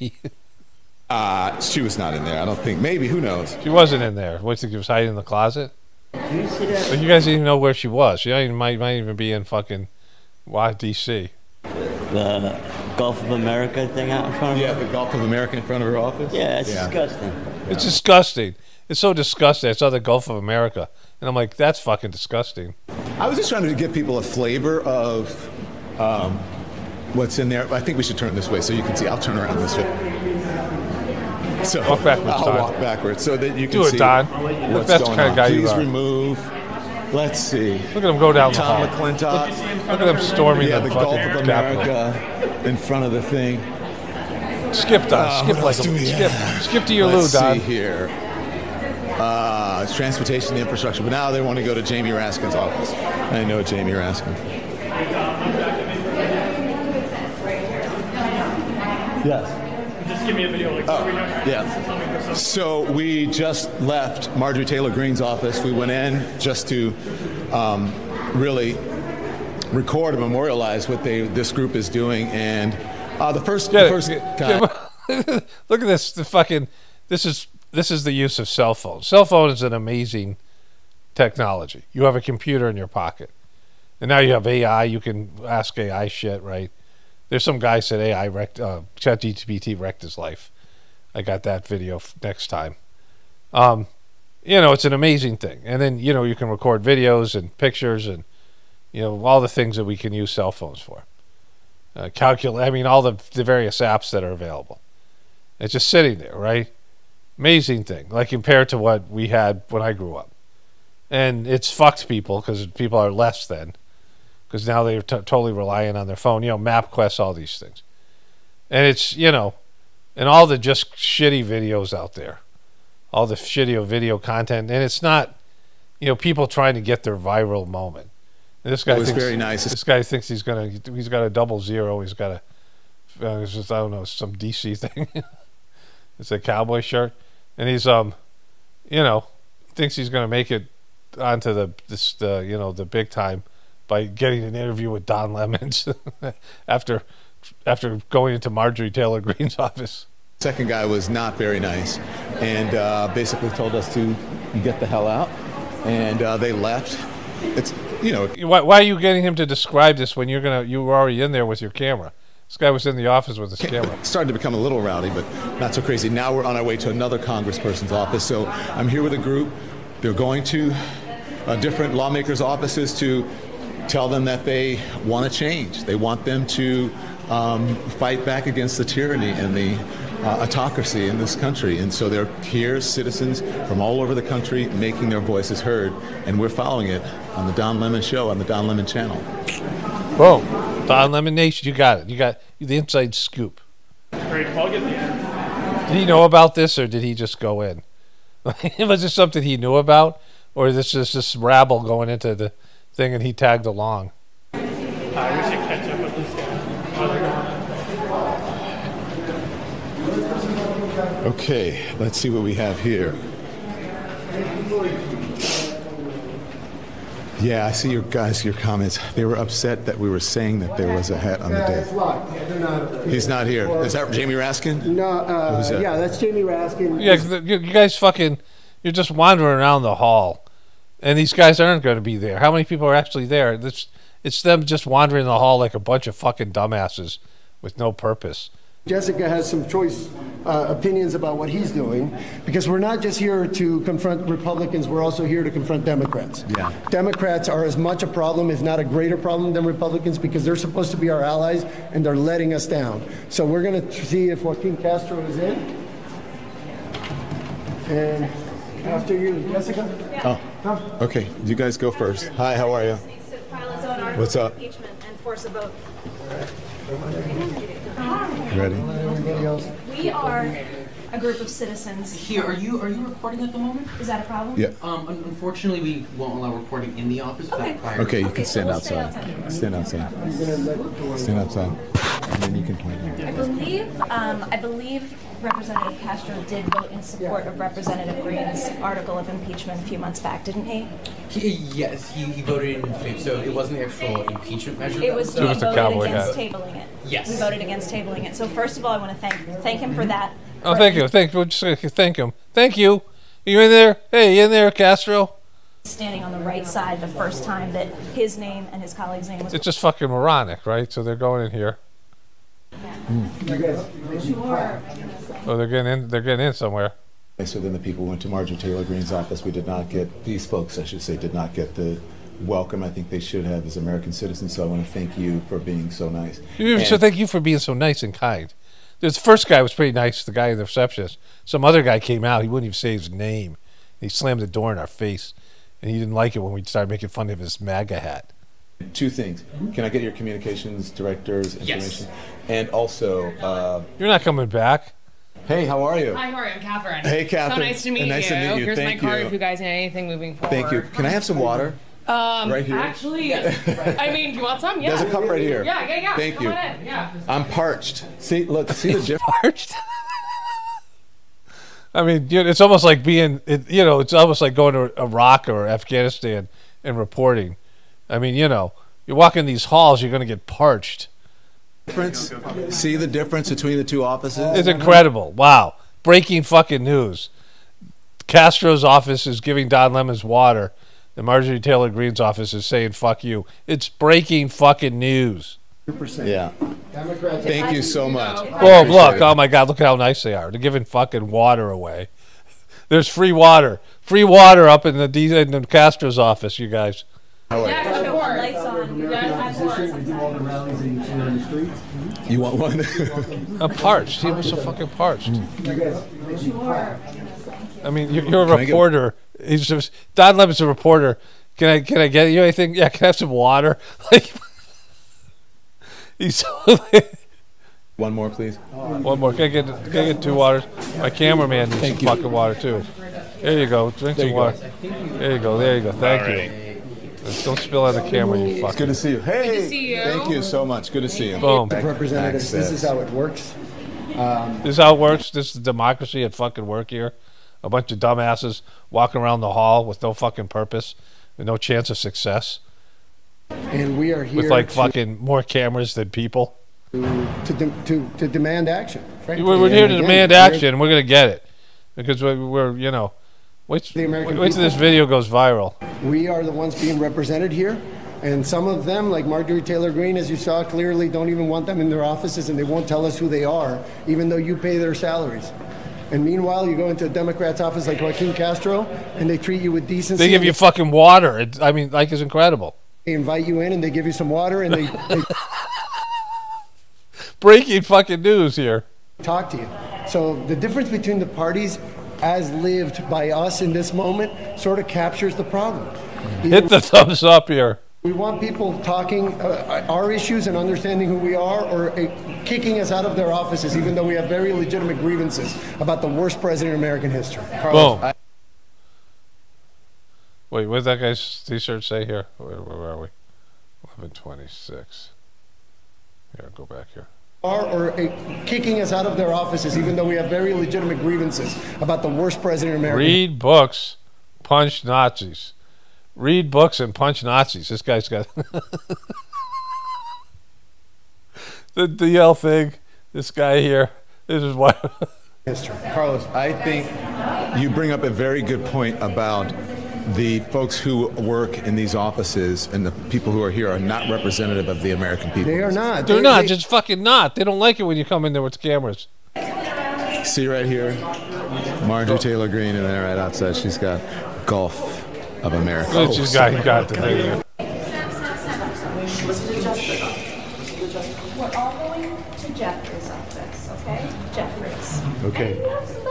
She was not in there. I don't think. Maybe. Who knows? She wasn't in there. What, she was hiding in the closet? But you guys didn't even know where she was. She might even be in fucking D.C. The Gulf of America thing out in front of her? Yeah, the Gulf of America in front of her office? Yeah, it's disgusting. It's disgusting. It's so disgusting. I saw the Gulf of America, and I'm like, that's fucking disgusting. I was just trying to give people a flavor of what's in there. I think we should turn this way so you can see. I'll turn around this way. So walk backwards, I'll walk backwards so that you can do it, see Don. what's That's going the kind of guy on. you Please are. remove. Let's see. Look at him go down Tom the hall. McClintock. Look at him storming the the Gulf fucking of America in front of the thing. Skip, Don. Skip like skip to your loo, Let's Don. see here. It's transportation infrastructure, but now they want to go to Jamie Raskin's office. I know Jamie Raskin. Yes. Just give me a video. Like, Yeah. So we just left Marjorie Taylor Greene's office. We went in just to really record and memorialize what this group is doing. And the first guy. Look at this. This is the use of cell phones. Cell phone is an amazing technology. You have a computer in your pocket, and now you have AI. You can ask AI shit, right? There's some guy said AI wrecked, ChatGPT wrecked his life. I got that video next time. You know, it's an amazing thing. And then, you know, you can record videos and pictures and, you know, all the things that we can use cell phones for. Calculate, I mean, all the various apps that are available. It's just sitting there, right? Amazing thing, like compared to what we had when I grew up. And it's fucked people because people are less than. Because now they're totally relying on their phone. You know, MapQuest, all these things. And it's, you know, and all the just shitty videos out there. All the shitty video content. And it's not, you know, people trying to get their viral moment. And this guy was thinks, very nice. This guy thinks he's got a 00. He's got a, it's just, I don't know, some DC thing. It's a cowboy shirt. And he's, you know, thinks he's going to make it onto you know, the big time by getting an interview with Don Lemons after going into Marjorie Taylor Greene's office. Second guy was not very nice and basically told us to get the hell out, and they left. It's, you know, why are you getting him to describe this when you were already in there with your camera? This guy was in the office with his camera. It started to become a little rowdy, but not so crazy. Now we're on our way to another congressperson's office. So I'm here with a group. They're going to different lawmakers' offices to tell them that they want to change. They want them to fight back against the tyranny and the autocracy in this country. And so they're here, citizens from all over the country, making their voices heard. And we're following it on the Don Lemon Show, on the Don Lemon channel. Whoa. Don Lemon Nation, you got it. You got the inside scoop. Great. I'll get the end. Did he know about this, or did he just go in? Was this something he knew about, or is this just this rabble going into the thing and he tagged along? I wish I catch up with this guy. Okay, let's see what we have here. Yeah, I see your comments. They were upset that we were saying that there was a hat on the desk. He's not here. Is that Jamie Raskin? No, yeah, that's Jamie Raskin. Yeah, you guys you're just wandering around the hall, and these guys aren't going to be there. How many people are actually there? It's them just wandering the hall like a bunch of fucking dumbasses with no purpose. Jessica has some choice opinions about what he's doing, because we're not just here to confront Republicans, we're also here to confront Democrats. Yeah. Democrats are as much a problem, if not a greater problem, than Republicans, because they're supposed to be our allies, and they're letting us down. So we're going to see if Joaquin Castro is in. And after you, Jessica? Yeah. Oh, okay. You guys go first. Hi, how are you? What's up? Impeachment and force a vote. Ready? We are a group of citizens. Here, are you recording at the moment? Is that a problem? Yeah. Unfortunately, we won't allow recording in the office. Okay. Okay, you can stand outside. Stand outside. Stand outside. And then you can point out. I believe Representative Castro did vote in support of Representative Greene's article of impeachment a few months back, didn't he? Yes, he voted in favor. So it wasn't the actual impeachment measure. It was, we voted against tabling it. Yes. We voted against tabling it. So first of all, I want to thank him for that. Oh, thank you. Thank him. Thank you. You in there? Hey, you in there, Castro? Standing on the right side the first time that his name and his colleague's name was. It's just fucking moronic, right? So they're going in here. Sure. Oh, they're getting in somewhere. So then the people went to Marjorie Taylor Greene's office. We did not get, these folks, I should say, did not get the welcome I think they should have as American citizens. So I want to thank you for being so nice. So thank you for being so nice and kind. The first guy was pretty nice, the guy in the receptionist. Some other guy came out. He wouldn't even say his name. He slammed the door in our face. And he didn't like it when we started making fun of his MAGA hat. Two things. Can I get your communications director's information? Yes. And also... You're not coming back. Hey, how are you? Hi, how are you? I'm Catherine. Hey, Catherine. So nice to meet you. Nice to meet you. Here's Thank my card you. if you guys need anything moving forward. Thank you. Can I have some water? Right here? Actually, I mean, you want some? Yeah. There's a cup right here. Yeah. Thank Come you. on in. Yeah. I'm parched. See, look, see the difference? Parched? I mean, it's almost like it's almost like going to Iraq or Afghanistan and reporting. I mean, you walk in these halls, you're going to get parched. See the difference between the two offices? It's incredible. Wow. Breaking fucking news. Castro's office is giving Don Lemon's water. And Marjorie Taylor Greene's office is saying, fuck you. It's breaking fucking news. Yeah. Thank you so much. Oh, look. Oh, my God. Look at how nice they are. They're giving fucking water away. There's free water. Free water up in the Castro's office, you guys. Yes, of course. Lights on. We do all the rallies that you see on the streets. You want one? I'm parched. He was so fucking parched. I mean, you're a Can reporter. He's just Don Lemon's a reporter. Can I get you anything? Yeah, can I have some water? Like, he's one more, please. One more. Can I get two waters? My cameraman needs some fucking water too. There you go. Drink some water. There you go. There you go. Thank you. Don't spill on the camera, you fucker. It's good to see you. Hey, good to see you. Thank you so much. Good to see you. Boom. Representatives, this is how it works. This is how it works. This is democracy at fucking work here. A bunch of dumbasses walking around the hall with no fucking purpose, with no chance of success. And we are here with like fucking more cameras than people. To demand action. Frankly. We're here to demand action, and we're going to get it. Because we're wait till this video goes viral. We are the ones being represented here. And some of them, like Marjorie Taylor Greene, as you saw clearly, don't even want them in their offices, and they won't tell us who they are, even though you pay their salaries. And meanwhile, you go into a Democrat's office like Joaquin Castro, and they treat you with decency. They give you fucking water. It's incredible. They invite you in, and they give you some water, and they breaking fucking news here. Talk to you. So the difference between the parties, as lived by us in this moment, sort of captures the problem. Hit the thumbs up here. We want people talking our issues and understanding who we are, or kicking us out of their offices, even though we have very legitimate grievances about the worst president in American history. Boom. Wait, what did that guy's T-shirt say here? Where are we? 1126. Here, go back here. Or kicking us out of their offices, even though we have very legitimate grievances about the worst president in America. Read books, punch Nazis. Read books and punch Nazis. This guy's got the yell thing. This guy here. This is why. History. Carlos, I think you bring up a very good point about the folks who work in these offices and the people who are here are not representative of the American people. They are not. They're not. Just fucking not. They don't like it when you come in there with cameras. See right here, Marjorie Taylor Greene, and then right outside, she's got Gulf of America. She's got the thing there. We're all going to Jeffrey's office, okay? Jeffrey's. Okay.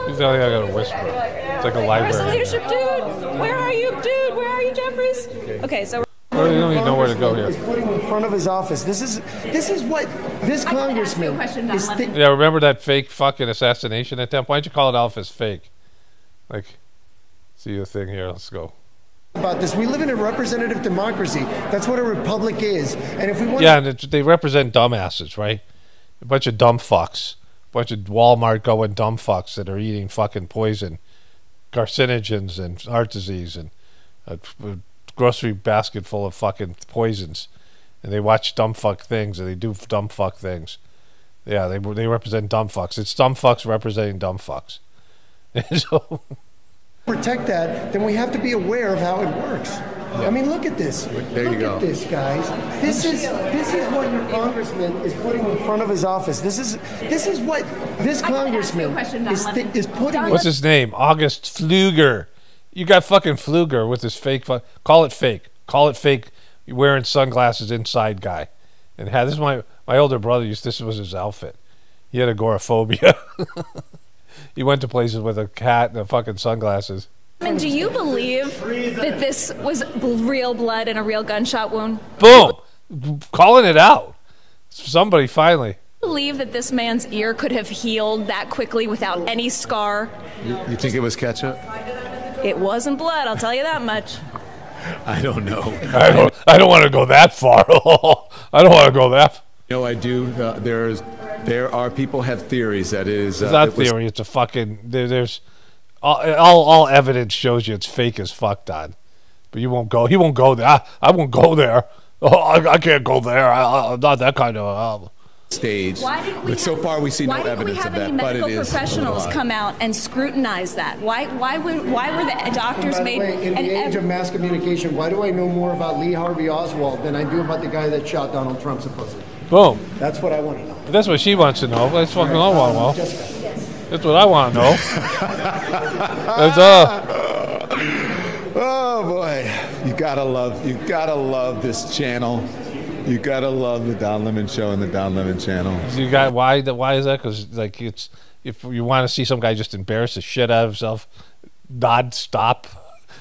He's not like I gotta whisper. It's like a Where's the library. leadership, dude? Where are you, dude? Where are you, Jeffries? Okay, so. You don't even know where to go here. He's putting in front of his office. This is what this congressman is thinking. Yeah, remember that fake fucking assassination attempt? Why don't you call it off as fake? Like, see the thing here. Let's go. About this, we live in a representative democracy. That's what a republic is. And if we want, yeah, and they represent dumbasses, right? A bunch of dumb fucks, a bunch of Walmart going dumb fucks that are eating fucking poison, carcinogens and heart disease, and a grocery basket full of fucking poisons, and they watch dumb fuck things and they do dumb fuck things. Yeah, they represent dumb fucks. It's dumb fucks representing dumb fucks. And so protect that, then we have to be aware of how it works. I mean, look at this. There you go. Look at this, guys. This is what your congressman is putting in front of his office. This is what this congressman is putting. What's his name? August Pfluger. You got fucking Pfluger with his fake. Call it fake. Call it fake. Wearing sunglasses inside guy. And this is my older brother used. This was his outfit. He had agoraphobia. He went to places with a cat and fucking sunglasses. And do you believe that this was real blood and a real gunshot wound? Boom! Calling it out. Somebody finally. Believe that this man's ear could have healed that quickly without any scar? You think it was ketchup? It wasn't blood, I'll tell you that much. I don't know. I don't want to go that far. I don't want to go that. No, I do. There are people have theories that is. It's not theory. It's a fucking. There's all evidence shows you it's fake as fuck, Don. But you won't go. He won't go there. I won't go there. Oh, I can't go there. I'm not that kind of. Stage. But so far we see no evidence of that. Why didn't we have any but medical it is professionals come out and scrutinize that? Why were the doctors By the way, in the age of mass communication, why do I know more about Lee Harvey Oswald than I do about the guy that shot Donald Trump supposedly? Boom. That's what I want to know. That's what she wants to know. That's fucking all I want to know. That's what I want to know. That's Oh boy, you gotta love this channel. You gotta love the Don Lemon Show and the Don Lemon Channel. You got why is that? Because like it's if you want to see some guy just embarrass the shit out of himself, non-stop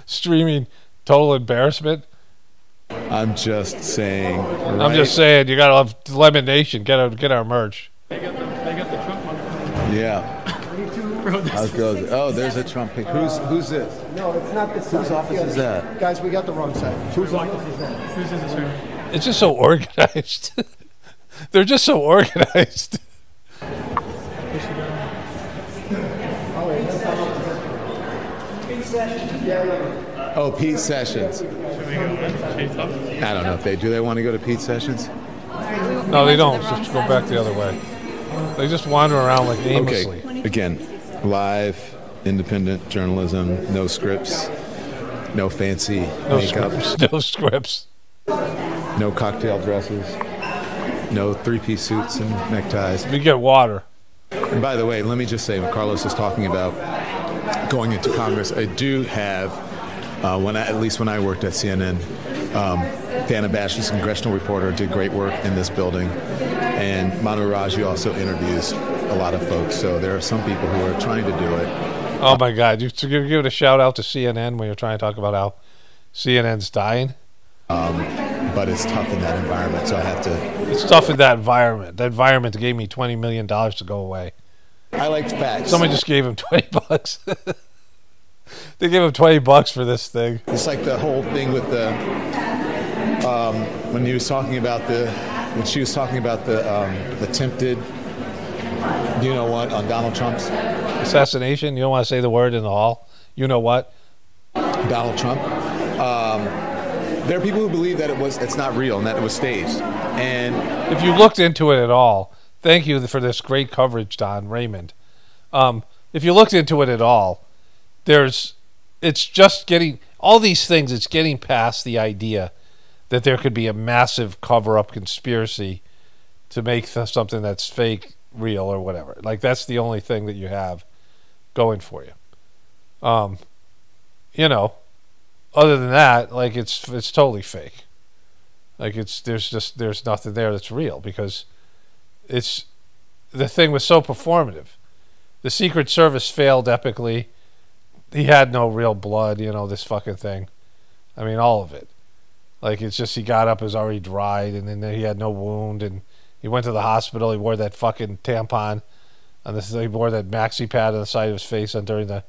streaming, total embarrassment. I'm just saying. Right? I'm just saying you gotta love Lemon Nation. Get our merch. They got the Trump one. Yeah. Oh, there's a Trump pic. Who's this? No, it's not this side. Whose office is that? Guys, we got the wrong side. Whose office is that? Whose is this? It's just so organized. They're just so organized. Oh, Pete Sessions. I don't know if they do. They want to go to Pete Sessions? No, they don't. Just go back the other way. They just wander around like aimlessly. Okay. Again, live, independent journalism. No scripts. No fancy makeup. No scripts. No cocktail dresses. No three-piece suits and neckties. We get water. And by the way, let me just say, when Carlos is talking about going into Congress, I do have, at least when I worked at CNN, Dana Bash, the congressional reporter, did great work in this building. And Manu Raju also interviews a lot of folks. So there are some people who are trying to do it. Oh, my God. You give it a shout-out to CNN when you're trying to talk about how CNN's dying? But it's tough in that environment, so I have to... It's tough in that environment. That environment gave me $20 million to go away. I like facts. Somebody just gave him $20. They gave him $20 for this thing. It's like the whole thing with the... when she was talking about the attempted... You know what, on Donald Trump's... Assassination? You don't want to say the word in the hall? You know what? Donald Trump. There are people who believe that it's not real and that it was staged. And if you looked into it at all, thank you for this great coverage, Don Raymond. If you looked into it at all, it's just getting all these things. It's getting past the idea that there could be a massive cover-up conspiracy to make something that's fake real or whatever. Like that's the only thing that you have going for you. You know. Other than that, like it's totally fake. Like there's nothing there that's real because the thing was so performative. The Secret Service failed epically. He had no real blood, this fucking thing. I mean, all of it. Like it's just he got up, it was already dried, and then he had no wound, and he went to the hospital. He wore that fucking tampon, and he wore that maxipad on the side of his face during the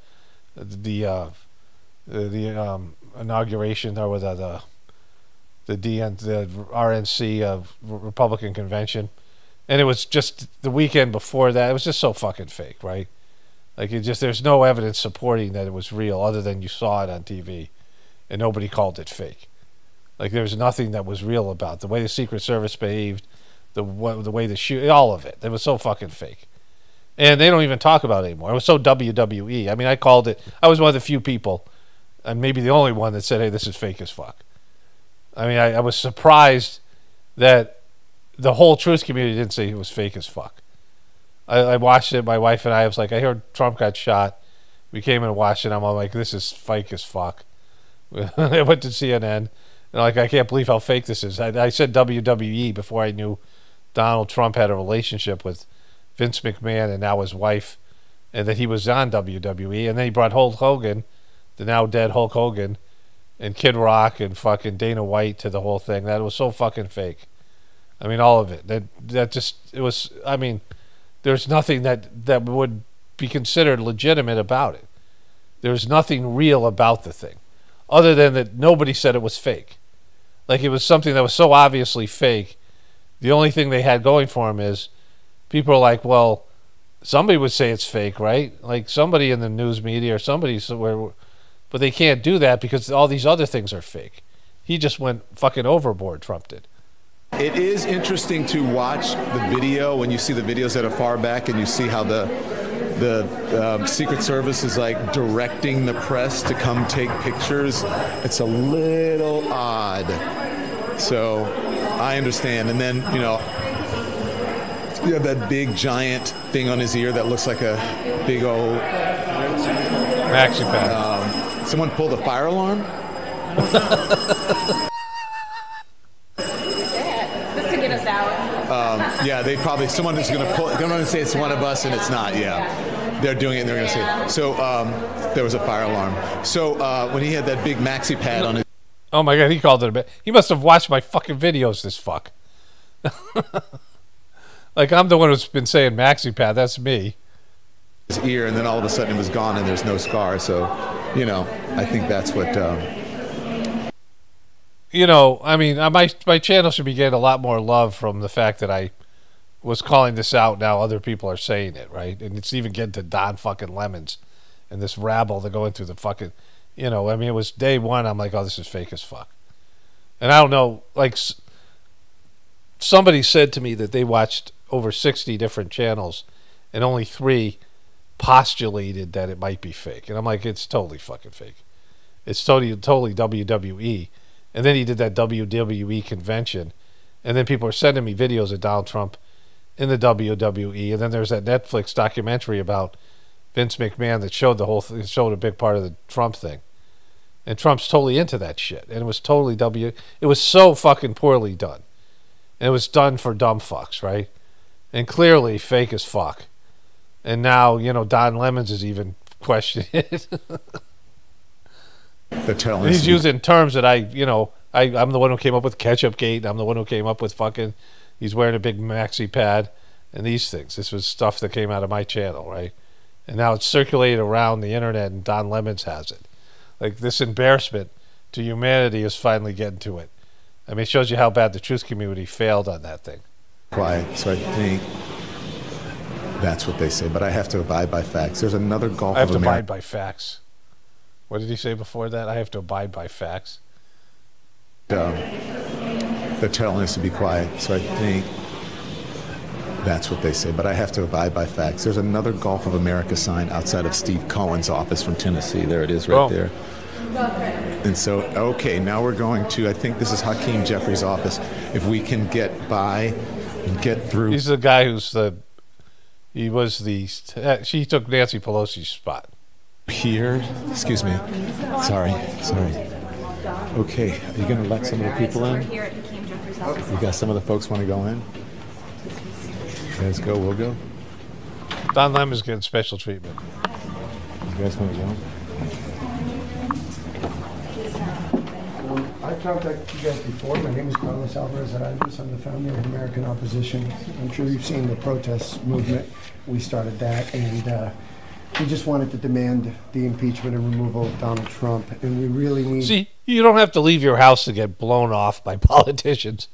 inauguration or with the RNC Republican convention, and it was just the weekend before that. It was just so fucking fake, right? Like there's no evidence supporting that it was real other than you saw it on TV, and nobody called it fake. Like there was nothing that was real about the way the Secret Service behaved, the way the shoot, all of it. It was so fucking fake, and they don't even talk about it anymore. It was so WWE. I mean, I called it. I was one of the few people. And maybe the only one that said, hey, this is fake as fuck. I mean, I was surprised that the whole truth community didn't say it was fake as fuck. I watched it. My wife and I was like, I heard Trump got shot. We came and watched it. I'm all like, this is fake as fuck. I went to CNN. And like, I can't believe how fake this is. I said WWE before I knew Donald Trump had a relationship with Vince McMahon and now his wife, and that he was on WWE. And then he brought Hulk Hogan, the now dead Hulk Hogan, and Kid Rock and fucking Dana White to the whole thing. That was so fucking fake. I mean, all of it. That just, it was, I mean, there's nothing that would be considered legitimate about it. There's nothing real about the thing, other than that nobody said it was fake. Like, it was something that was so obviously fake. The only thing they had going for them is people are like, well, somebody would say it's fake, right? Like somebody in the news media or somebody somewhere, but they can't do that because all these other things are fake. He just went fucking overboard, Trump did. It is interesting to watch the video when you see the videos that are far back and you see how the Secret Service is like directing the press to come take pictures. It's a little odd. So I understand. And then, you know, you have that big giant thing on his ear that looks like a big old Maxipad. Someone pulled a fire alarm. Just to get us out. Yeah, they probably, someone is going to pull, they're going to say it's one of us and it's not, yeah. They're doing it and they're going to say it. So there was a fire alarm. So when he had that big Maxipad on his... Oh my God, he called it a bit. He must have watched my fucking videos, this fuck. Like, I'm the one who's been saying Maxipad, that's me. His ear, and then all of a sudden it was gone and there's no scar. So, you know, I think that's what... You know, I mean, my channel should be getting a lot more love from the fact that I was calling this out. Now other people are saying it, right? And it's even getting to Don fucking Lemons and this rabble that going through the fucking, you know, I mean, it was day one. I'm like, oh, this is fake as fuck. And I don't know, like, somebody said to me that they watched over 60 different channels and only 3 postulated that it might be fake. And I'm like, it's totally fucking fake. It's totally WWE. And then he did that WWE convention. And then people are sending me videos of Donald Trump in the WWE. And then there's that Netflix documentary about Vince McMahon that showed the whole thing, showed a big part of the Trump thing. And Trump's totally into that shit. And it was totally it was so fucking poorly done. And it was done for dumb fucks, right? And clearly fake as fuck. And now, you know, Don Lemons is even questioning it. He's using terms that I'm the one who came up with Ketchup Gate. I'm the one who came up with fucking, he's wearing a big maxi pad and these things. This was stuff that came out of my channel, right? And now it's circulated around the internet and Don Lemons has it. Like, this embarrassment to humanity is finally getting to it. I mean, it shows you how bad the truth community failed on that thing. Quiet, so I think that's what they say, but I have to abide by facts. There's another Gulf of America. I have to abide by facts. What did he say before that? I have to abide by facts. They're telling us to be quiet, so I think that's what they say, but I have to abide by facts. There's another Gulf of America sign outside of Steve Cohen's office from Tennessee. There it is right there. And so, okay, now we're going to, I think this is Hakeem Jeffrey's office. If we can get by and get through. He's the guy who's she took Nancy Pelosi's spot. Here, excuse me. Sorry. Okay, are you going to let some of the people in? You got some of the folks want to go in? You guys go, we'll go. Don Lemon's getting special treatment. You guys want to go? I've contacted you guys before. My name is Carlos Alvarez Arantes. I'm the founder of American Opposition. I'm sure you've seen the protest movement. We started that, and we just wanted to demand the impeachment and removal of Donald Trump, and we really need... See, you don't have to leave your house to get blown off by politicians.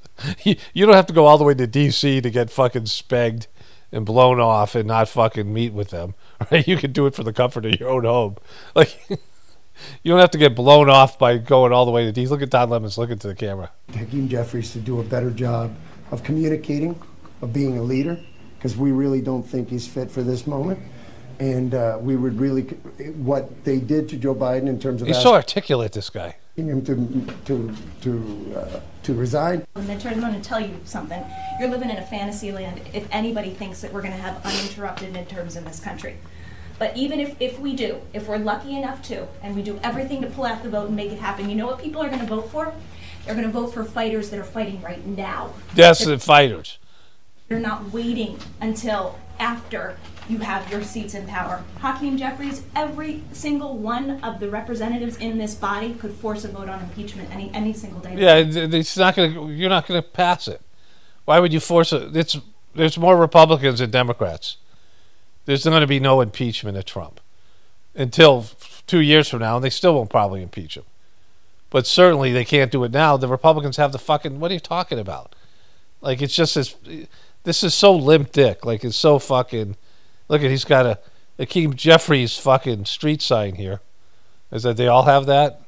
You don't have to go all the way to D.C. to get fucking spegged and blown off and not fucking meet with them. Right? You can do it for the comfort of your own home. Like, you don't have to get blown off by going all the way to D.C. Look at Don Lemons. Look into the camera. Hakeem Jeffries to do a better job of communicating, of being a leader, because we really don't think he's fit for this moment. And we would really, what they did to Joe Biden in terms of... He's so articulate, this guy. him to resign. And then I'm going to tell you something. You're living in a fantasy land if anybody thinks that we're going to have uninterrupted midterms in this country. But even if we do, if we're lucky enough to, and we do everything to pull out the vote and make it happen, you know what people are going to vote for? They're going to vote for fighters that are fighting right now. That's the fighters. They're not waiting until after you have your seats in power. Hakeem Jeffries, every single one of the representatives in this body could force a vote on impeachment any single day. Yeah, it's not gonna. You're not gonna pass it. Why would you force it? There's more Republicans than Democrats. There's going to be no impeachment of Trump until 2 years from now, and they still won't probably impeach him. But certainly they can't do it now. The Republicans have the fucking. What are you talking about? Like, it's just this is so limp dick. Like, it's so fucking. Look at, he's got a Hakeem Jeffries fucking street sign here. Is that they all have that?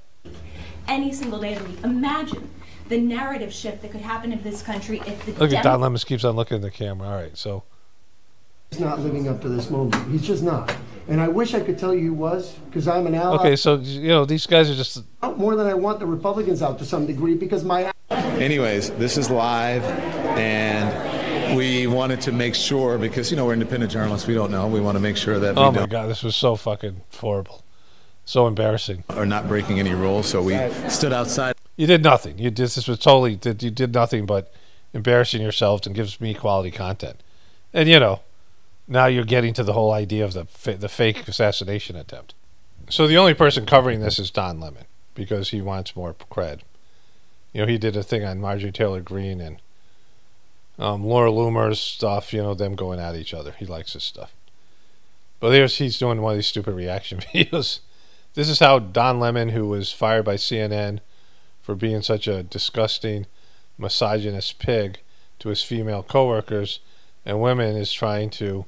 Any single day of the week. Imagine the narrative shift that could happen in this country if the Look at Don Lemon keeps on looking at the camera. All right, so. He's not living up to this moment. He's just not. And I wish I could tell you he was, because I'm an ally. Okay, so, you know, these guys are just. More than I want the Republicans out to some degree, because my. Anyways, this is live, and we wanted to make sure, because, you know, we're independent journalists, we don't know. We want to make sure that we Oh, my God, this was so fucking horrible. So embarrassing. Are not breaking any rules, so we stood outside. You did nothing. This was totally. You did nothing but embarrassing yourselves and gives me quality content. And, you know. Now you're getting to the whole idea of the fake assassination attempt. So the only person covering this is Don Lemon because he wants more cred. You know, he did a thing on Marjorie Taylor Greene and Laura Loomer's stuff, you know, them going at each other. He likes this stuff. But he's doing one of these stupid reaction videos. This is how Don Lemon, who was fired by CNN for being such a disgusting, misogynist pig to his female coworkers and women, is trying to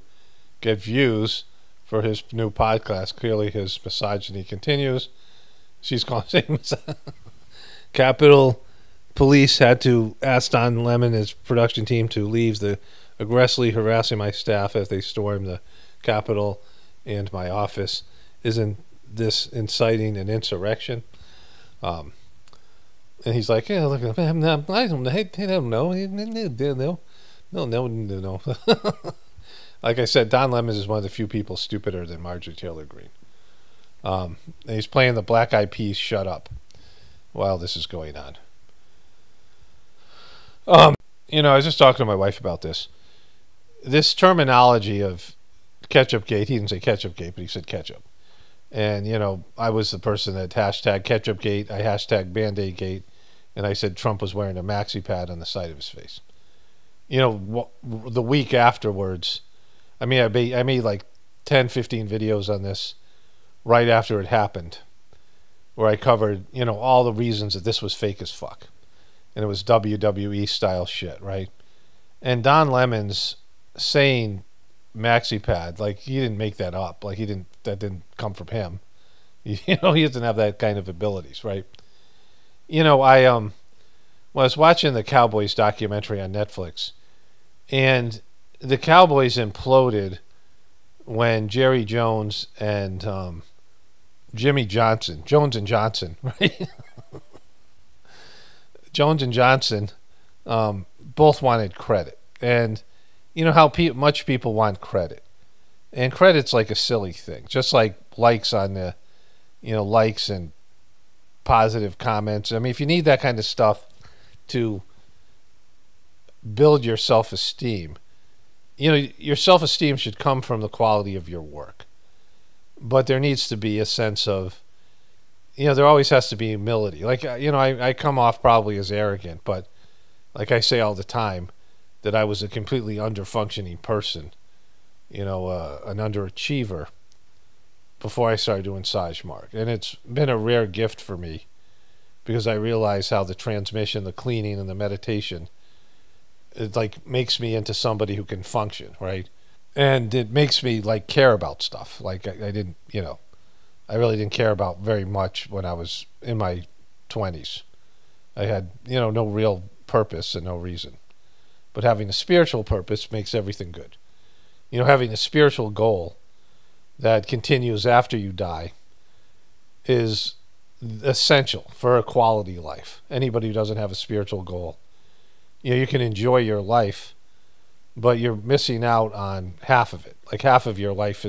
get views for his new podcast. Clearly his misogyny continues. She's calling him Capitol Police had to ask Don Lemon, his production team, to leave the aggressively harassing my staff as they stormed the Capitol and my office. Isn't this inciting an insurrection? And he's like, yeah, look, I don't know. No. Like I said, Don Lemon is one of the few people stupider than Marjorie Taylor Greene. And he's playing the Black Eyed Peas "Shut Up" while this is going on. You know, I was just talking to my wife about this. This terminology of Ketchupgate, he didn't say Ketchupgate, but he said ketchup. And, you know, I was the person that hashtag Ketchupgate, I hashtag Band-Aid-Gate, and I said Trump was wearing a Maxipad on the side of his face. You know, the week afterwards, I made like 10, 15 videos on this right after it happened, where I covered, you know, all the reasons that this was fake as fuck. And it was WWE style shit, right? And Don Lemon's saying Maxipad, like, he didn't make that up. Like, that didn't come from him. You know, he doesn't have that kind of abilities, right? You know, when I was watching the Cowboys documentary on Netflix, and the Cowboys imploded when Jerry Jones and Jimmy Johnson, Jones and Johnson, right? Jones and Johnson both wanted credit. And you know how much people want credit. And credit's like a silly thing. Just like likes on the, you know, likes and positive comments. I mean, if you need that kind of stuff to build your self-esteem, you know, your self-esteem should come from the quality of your work. But there needs to be a sense of, you know, there always has to be humility. Like, you know, I come off probably as arrogant, but like I say all the time, that I was a completely under-functioning person, you know, an underachiever before I started doing Sagemark. And it's been a rare gift for me because I realize how the transmission, the cleaning, and the meditation, it like makes me into somebody who can function, right? And it makes me like care about stuff. Like I didn't, you know, I really didn't care about very much when I was in my 20s. I had, you know, no real purpose and no reason. But having a spiritual purpose makes everything good. You know, having a spiritual goal that continues after you die is essential for a quality life. Anybody who doesn't have a spiritual goal, you can enjoy your life, but you're missing out on half of it. Like half of your life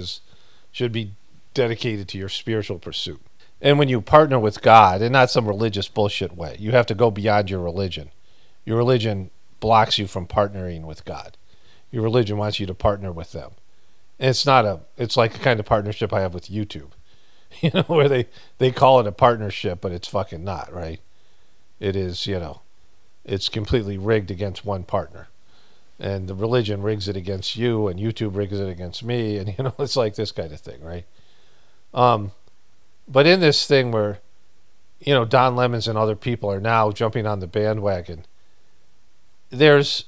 should be dedicated to your spiritual pursuit. And when you partner with God, and not some religious bullshit way, you have to go beyond your religion. Your religion blocks you from partnering with God. Your religion wants you to partner with them. And it's like the kind of partnership I have with YouTube. Where they call it a partnership, but it's fucking not, right? It is, it's completely rigged against one partner. And the religion rigs it against you, and YouTube rigs it against me, and it's like this kind of thing, right? But in this thing where, Don Lemons and other people are now jumping on the bandwagon, there's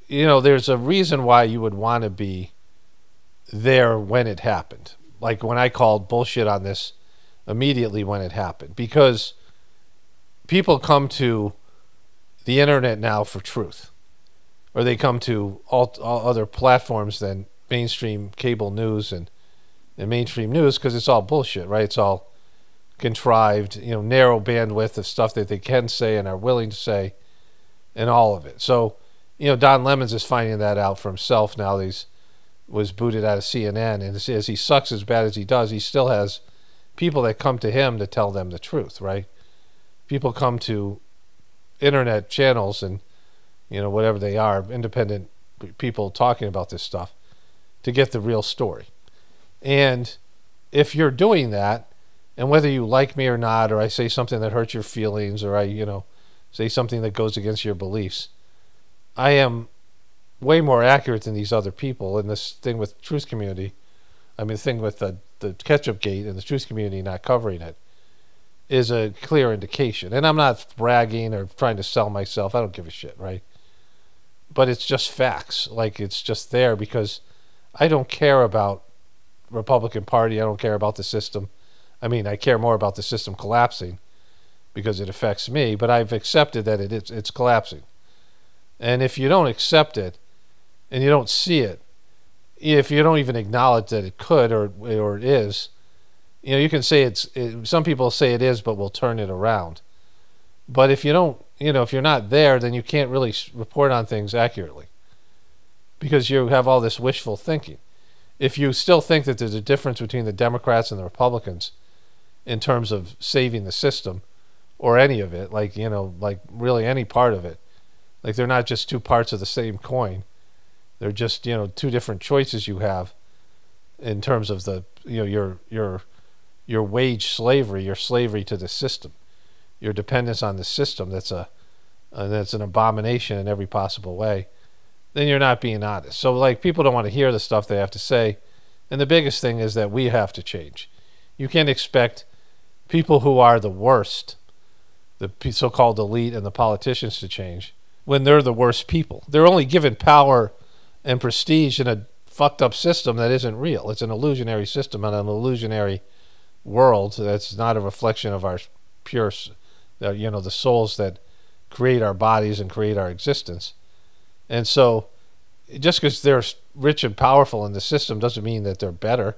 a reason why you would want to be there when it happened. Like when I called bullshit on this immediately when it happened, because people come to the internet now for truth, or they come to all other platforms than mainstream cable news and mainstream news, because it's all bullshit, right? It's all contrived, narrow bandwidth of stuff that they can say and are willing to say, and all of it. So, Don Lemons is finding that out for himself now. He's was booted out of CNN, and as he sucks as bad as he does, he still has people that come to him to tell them the truth, right? People come to internet channels and, whatever they are, independent people talking about this stuff, to get the real story. And if you're doing that, and whether you like me or not, or I say something that hurts your feelings, or I, say something that goes against your beliefs, I am way more accurate than these other people. And this thing with truth community, the thing with the ketchup gate and the truth community not covering it, is a clear indication. And I'm not bragging or trying to sell myself. I don't give a shit, right? But it's just facts. Like, it's just there because I don't care about Republican Party. I don't care about the system. I care more about the system collapsing because it affects me, but I've accepted that it's collapsing. And if you don't accept it, and you don't see it, if you don't even acknowledge that it could or it is, you can say some people say it is, but we'll turn it around. But if you don't, if you're not there, then you can't really report on things accurately, because you have all this wishful thinking. If you still think that there's a difference between the Democrats and the Republicans in terms of saving the system, or any of it, like really any part of it, like they're not just two parts of the same coin. They're just, two different choices you have in terms of the, your wage slavery, your slavery to the system, your dependence on the system. That's an abomination in every possible way. Then you're not being honest. So people don't want to hear the stuff they have to say. And the biggest thing is that we have to change. You can't expect people who are the worst, the so-called elite and the politicians, to change when they're the worst people. They're only given power and prestige in a fucked up system that isn't real. It's an illusionary system and an illusionary world that's not a reflection of our pure, the souls that create our bodies and create our existence. And so just because they're rich and powerful in the system doesn't mean that they're better.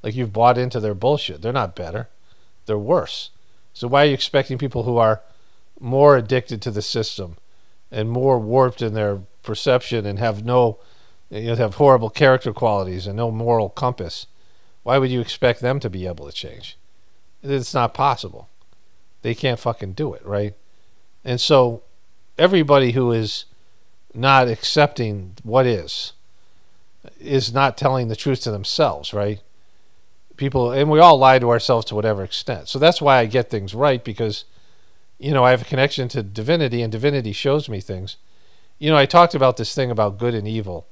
Like, you've bought into their bullshit. They're not better. They're worse. So why are you expecting people who are more addicted to the system and more warped in their perception and have have horrible character qualities and no moral compass, why would you expect them to be able to change? It's not possible. They can't fucking do it, right? And so everybody who is not accepting what is not telling the truth to themselves, right? People, and we all lie to ourselves to whatever extent. So that's why I get things right, because I have a connection to divinity, and divinity shows me things. I talked about this thing about good and evil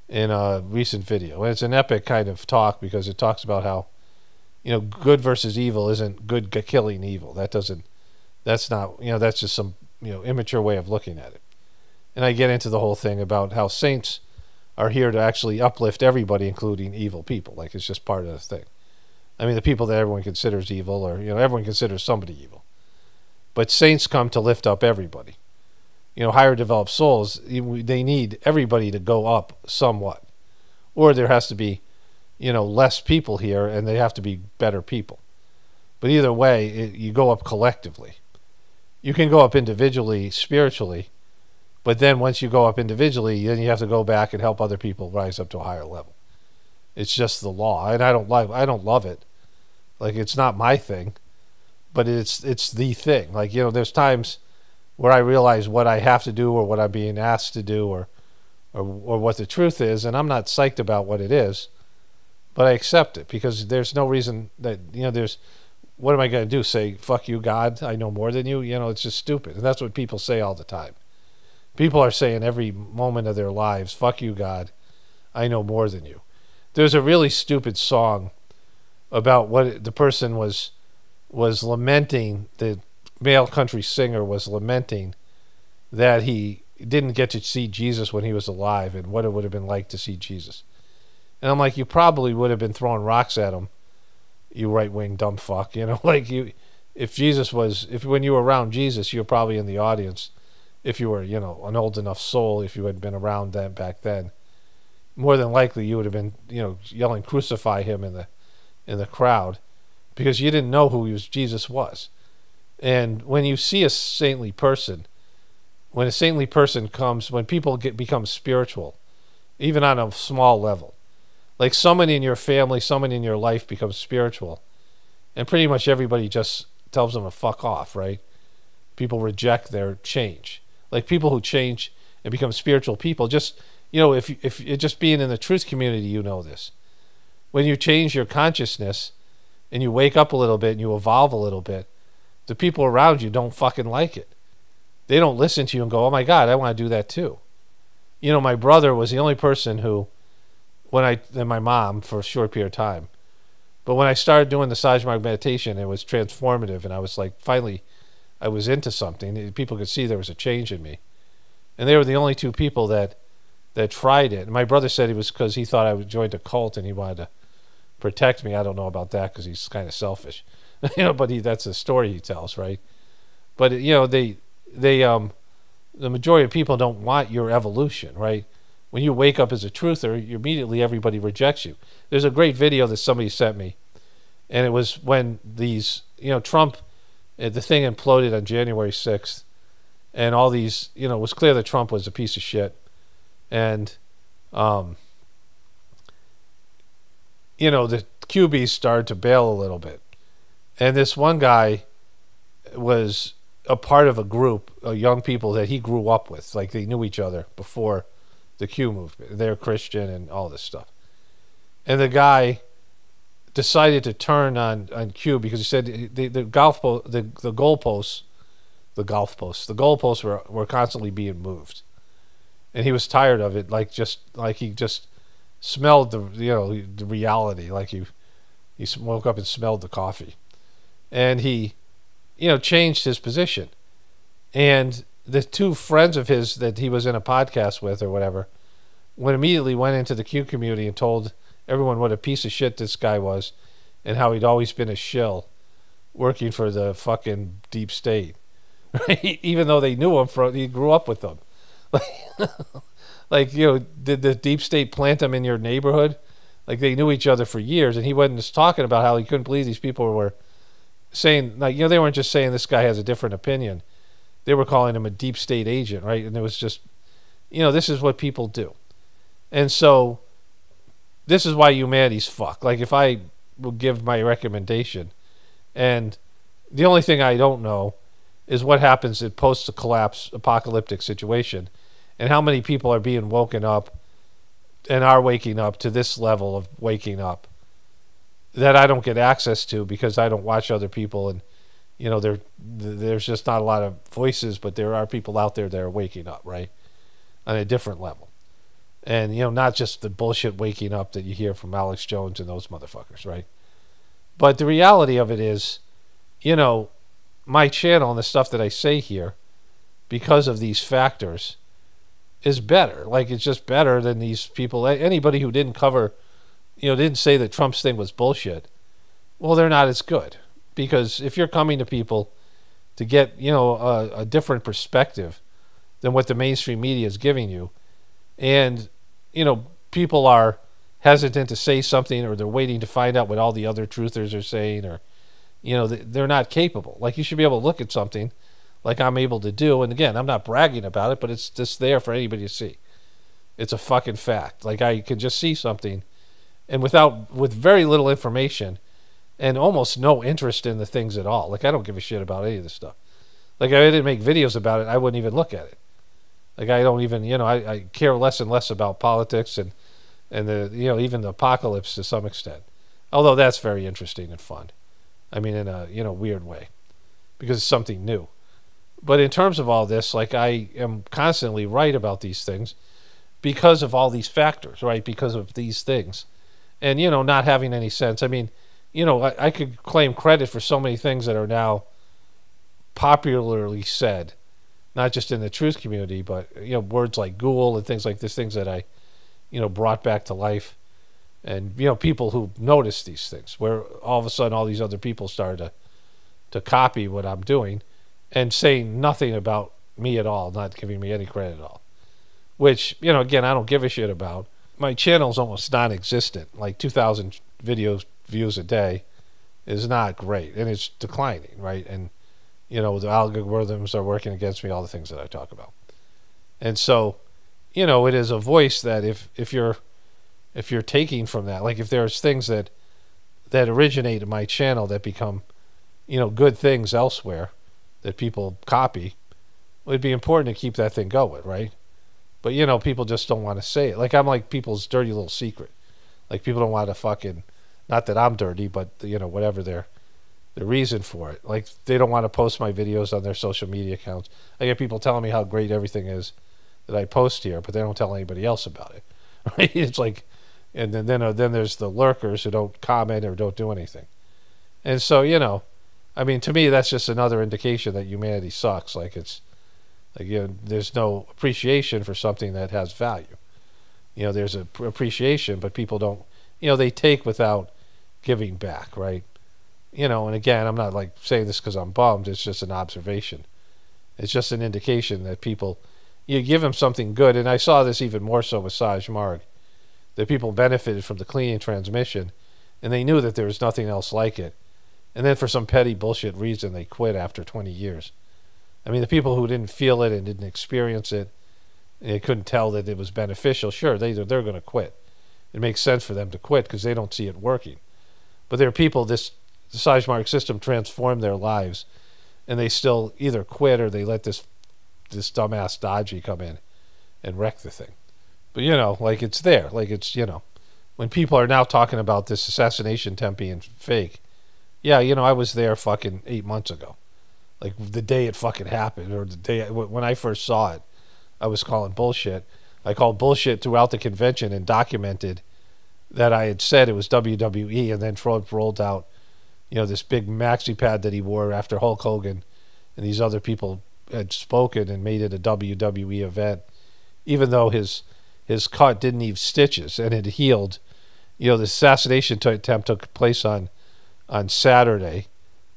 in a recent video. And it's an epic kind of talk, because it talks about how, good versus evil isn't good killing evil. That's not, that's just some, immature way of looking at it. And I get into the whole thing about how saints are here to actually uplift everybody, including evil people. Like, it's just part of the thing. The people that everyone considers evil, or, everyone considers somebody evil. But saints come to lift up everybody. Higher developed souls, they need everybody to go up somewhat. Or there has to be, less people here, and they have to be better people. But either way, you go up collectively. You can go up individually, spiritually, but then once you go up individually, then you have to go back and help other people rise up to a higher level. It's just the law, and I don't love it. Like, it's not my thing, but it's the thing. Like, you know, there's times where I realize what I have to do or what I'm being asked to do or what the truth is, and I'm not psyched about what it is, but I accept it because there's no reason that, you know, what am I going to do? Say, fuck you, God, I know more than you? You know, it's just stupid. And that's what people say all the time. People are saying every moment of their lives, fuck you, God, I know more than you. There's a really stupid song about what the person was lamenting, the male country singer was lamenting that he didn't get to see Jesus when he was alive and what it would have been like to see Jesus. And I'm like, you probably would have been throwing rocks at him, you right-wing dumb fuck. You know, like if when you were around Jesus, you were probably in the audience. If you were, you know, an old enough soul, if you had been around then back then, more than likely you would have been, you know, yelling "crucify him" in the crowd, because you didn't know who Jesus was. And when you see a saintly person, when a saintly person comes, when people become spiritual, even on a small level, like someone in your family, someone in your life becomes spiritual, and pretty much everybody just tells them to fuck off, right? People reject their change. Like people who change and become spiritual people, just, you know, if you're just being in the truth community, you know this. When you change your consciousness and you wake up a little bit and you evolve a little bit, the people around you don't fucking like it. They don't listen to you and go, oh my God, I want to do that too. You know, my brother was the only person who, and my mom for a short period of time, but when I started doing the Sajmark meditation, it was transformative, and I was like, finally, I was into something. People could see there was a change in me. And they were the only two people that tried it. And my brother said it was because he thought I would join a cult and he wanted to protect me. I don't know about that because he's kind of selfish. You know, but that's a story he tells, right? But, you know, the majority of people don't want your evolution, right? When you wake up as a truther, immediately everybody rejects you. There's a great video that somebody sent me, and it was when these, you know, Trump, the thing imploded on January 6th, and all these, you know, it was clear that Trump was a piece of shit. And, you know, the QBs started to bail a little bit. And this one guy was a part of a group of young people that he grew up with. Like, they knew each other before the Q movement. They're Christian and all this stuff. And the guy decided to turn on Q because he said the goalposts were constantly being moved, and he was tired of it. He just smelled the reality. Like he woke up and smelled the coffee, and he changed his position. And the two friends of his that he was in a podcast with or whatever immediately went into the Q community and told everyone what a piece of shit this guy was and how he'd always been a shill working for the fucking deep state. Right? Even though they knew him he grew up with them. Like, did the deep state plant him in your neighborhood? Like, they knew each other for years, and he wasn't just talking about how he couldn't believe these people were saying, like, they weren't just saying this guy has a different opinion. They were calling him a deep state agent, right? And it was just, this is what people do. And so this is why humanity's fucked. Like, if I will give my recommendation, and the only thing I don't know is what happens in post-collapse apocalyptic situation and how many people are being woken up and are waking up to this level of waking up that I don't get access to because I don't watch other people. And, there's just not a lot of voices, but there are people out there that are waking up, right, on a different level. And, not just the bullshit waking up that you hear from Alex Jones and those motherfuckers, right? But the reality of it is, my channel and the stuff that I say here, because of these factors, is better. Like, it's just better than these people. Anybody who didn't cover, didn't say that Trump's thing was bullshit, well, they're not as good. Because if you're coming to people to get, a different perspective than what the mainstream media is giving you, and, people are hesitant to say something, or they're waiting to find out what all the other truthers are saying, or, you know, they're not capable. Like, you should be able to look at something like I'm able to do. And again, I'm not bragging about it, but it's just there for anybody to see. It's a fucking fact. Like, I can just see something, and with very little information and almost no interest in the things at all. Like, I don't give a shit about any of this stuff. Like, if I didn't make videos about it, I wouldn't even look at it. Like, I don't even, you know, I care less and less about politics and the, you know, even the apocalypse to some extent. Although that's very interesting and fun. I mean, in a, you know, weird way, because it's something new. But in terms of all this, like, I am constantly right about these things because of all these factors, right? Because of these things. And, you know, not having any sense. I mean, you know, I could claim credit for so many things that are now popularly said, not just in the truth community, but, you know, words like ghoul and things like this, things that I, you know, brought back to life. And, you know, people who noticed these things, where all of a sudden all these other people started to copy what I'm doing and saying nothing about me at all, not giving me any credit at all. Which, you know, again, I don't give a shit about. My channel is almost non-existent. Like 2,000 videos views a day is not great, and it's declining, right? And, you know, the algorithms are working against me, all the things that I talk about. And so, you know, it is a voice that if you're taking from that, like if there's things that originate in my channel that become, you know, good things elsewhere that people copy, it would be important to keep that thing going, right? But, you know, people just don't want to say it. Like, I'm like people's dirty little secret. Like, people don't want to fucking, not that I'm dirty, but, you know, whatever their reason for it. Like, they don't want to post my videos on their social media accounts. I get people telling me how great everything is that I post here, but they don't tell anybody else about it. Right? It's like, and then there's the lurkers who don't comment or don't do anything. And so, you know, I mean, to me, that's just another indication that humanity sucks. Like, it's, like, you know, there's no appreciation for something that has value. You know, there's appreciation, but people don't, you know, they take without giving back, right? You know, and again, I'm not like saying this because I'm bummed. It's just an observation. It's just an indication that people, you give them something good. And I saw this even more so with Saj Marg, that people benefited from the cleaning transmission, and they knew that there was nothing else like it. And then for some petty bullshit reason, they quit after 20 years. I mean, the people who didn't feel it and didn't experience it, and they couldn't tell that it was beneficial, sure, they're going to quit. It makes sense for them to quit because they don't see it working. But there are people, the Saj-Mark system transformed their lives, and they still either quit or they let this dumbass Dodgy come in and wreck the thing. But, you know, like, it's there. Like, it's, you know, when people are now talking about this assassination attempt being fake, yeah, you know, I was there fucking 8 months ago. Like, the day it fucking happened, or the day when I first saw it, I was calling bullshit. I called bullshit throughout the convention and documented that I had said it was WWE, and then Trump rolled out, you know, this big Maxipad that he wore after Hulk Hogan and these other people had spoken and made it a WWE event, even though his cut didn't leave stitches and it healed. You know, the assassination attempt took place on Saturday.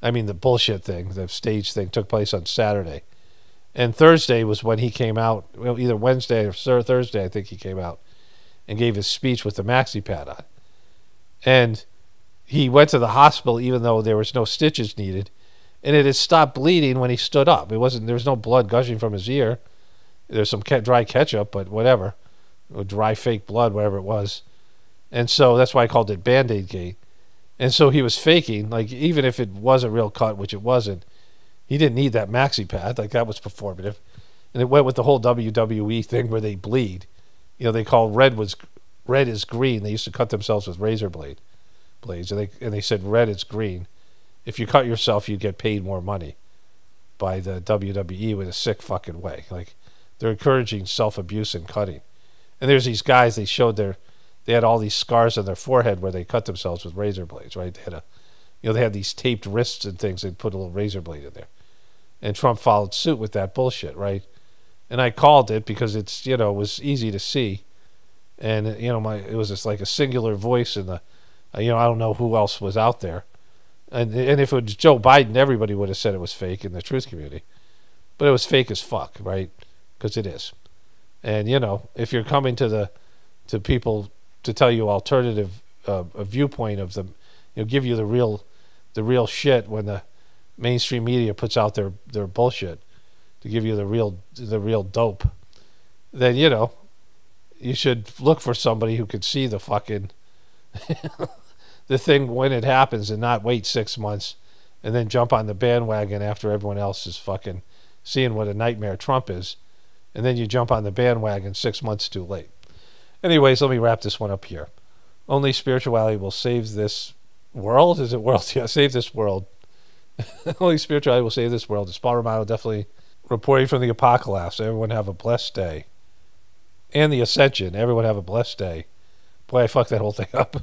I mean, the bullshit thing, the stage thing, took place on Saturday. And Thursday was when he came out, well, either Wednesday or Thursday, I think he came out and gave his speech with the Maxipad on. And he went to the hospital even though there was no stitches needed, and it had stopped bleeding when he stood up. There was no blood gushing from his ear. There's some dry ketchup, but whatever. Or dry fake blood, whatever it was. And so that's why I called it Band-Aid Gate. And so he was faking, like, even if it was a real cut, which it wasn't, he didn't need that Maxipad. Like, that was performative. And it went with the whole WWE thing where they bleed. You know, they call red is green. They used to cut themselves with razor blades. And they said red is green. If you cut yourself, you get paid more money by the WWE in a sick fucking way. Like, they're encouraging self-abuse and cutting. And there's these guys, they had all these scars on their forehead where they cut themselves with razor blades, right? They had these taped wrists and things. They'd put a little razor blade in there. And Trump followed suit with that bullshit, right? And I called it because it's, you know, it was easy to see. And, you know, it was just like a singular voice in the, you know, I don't know who else was out there. And if it was Joe Biden, everybody would have said it was fake in the truth community. But it was fake as fuck, right? Because it is. And, you know, if you're coming to people to tell you alternative a viewpoint of them, you know, give you the real the real shit when the mainstream media puts out their bullshit to give you the real dope, then, you know, you should look for somebody who could see the fucking the thing when it happens and not wait 6 months and then jump on the bandwagon after everyone else is fucking seeing what a nightmare Trump is, and then you jump on the bandwagon 6 months too late. Anyways, let me wrap this one up here. Only spirituality will save this world. Is it world? Yeah, save this world. Only spirituality will save this world. It's Paul Romano, definitely reporting from the apocalypse. Everyone have a blessed day. And the ascension. Everyone have a blessed day. Boy, I fucked that whole thing up.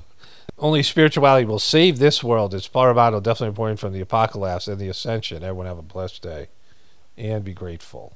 Only spirituality will save this world. It's Paul Romano, definitely reporting from the apocalypse and the ascension. Everyone have a blessed day. And be grateful.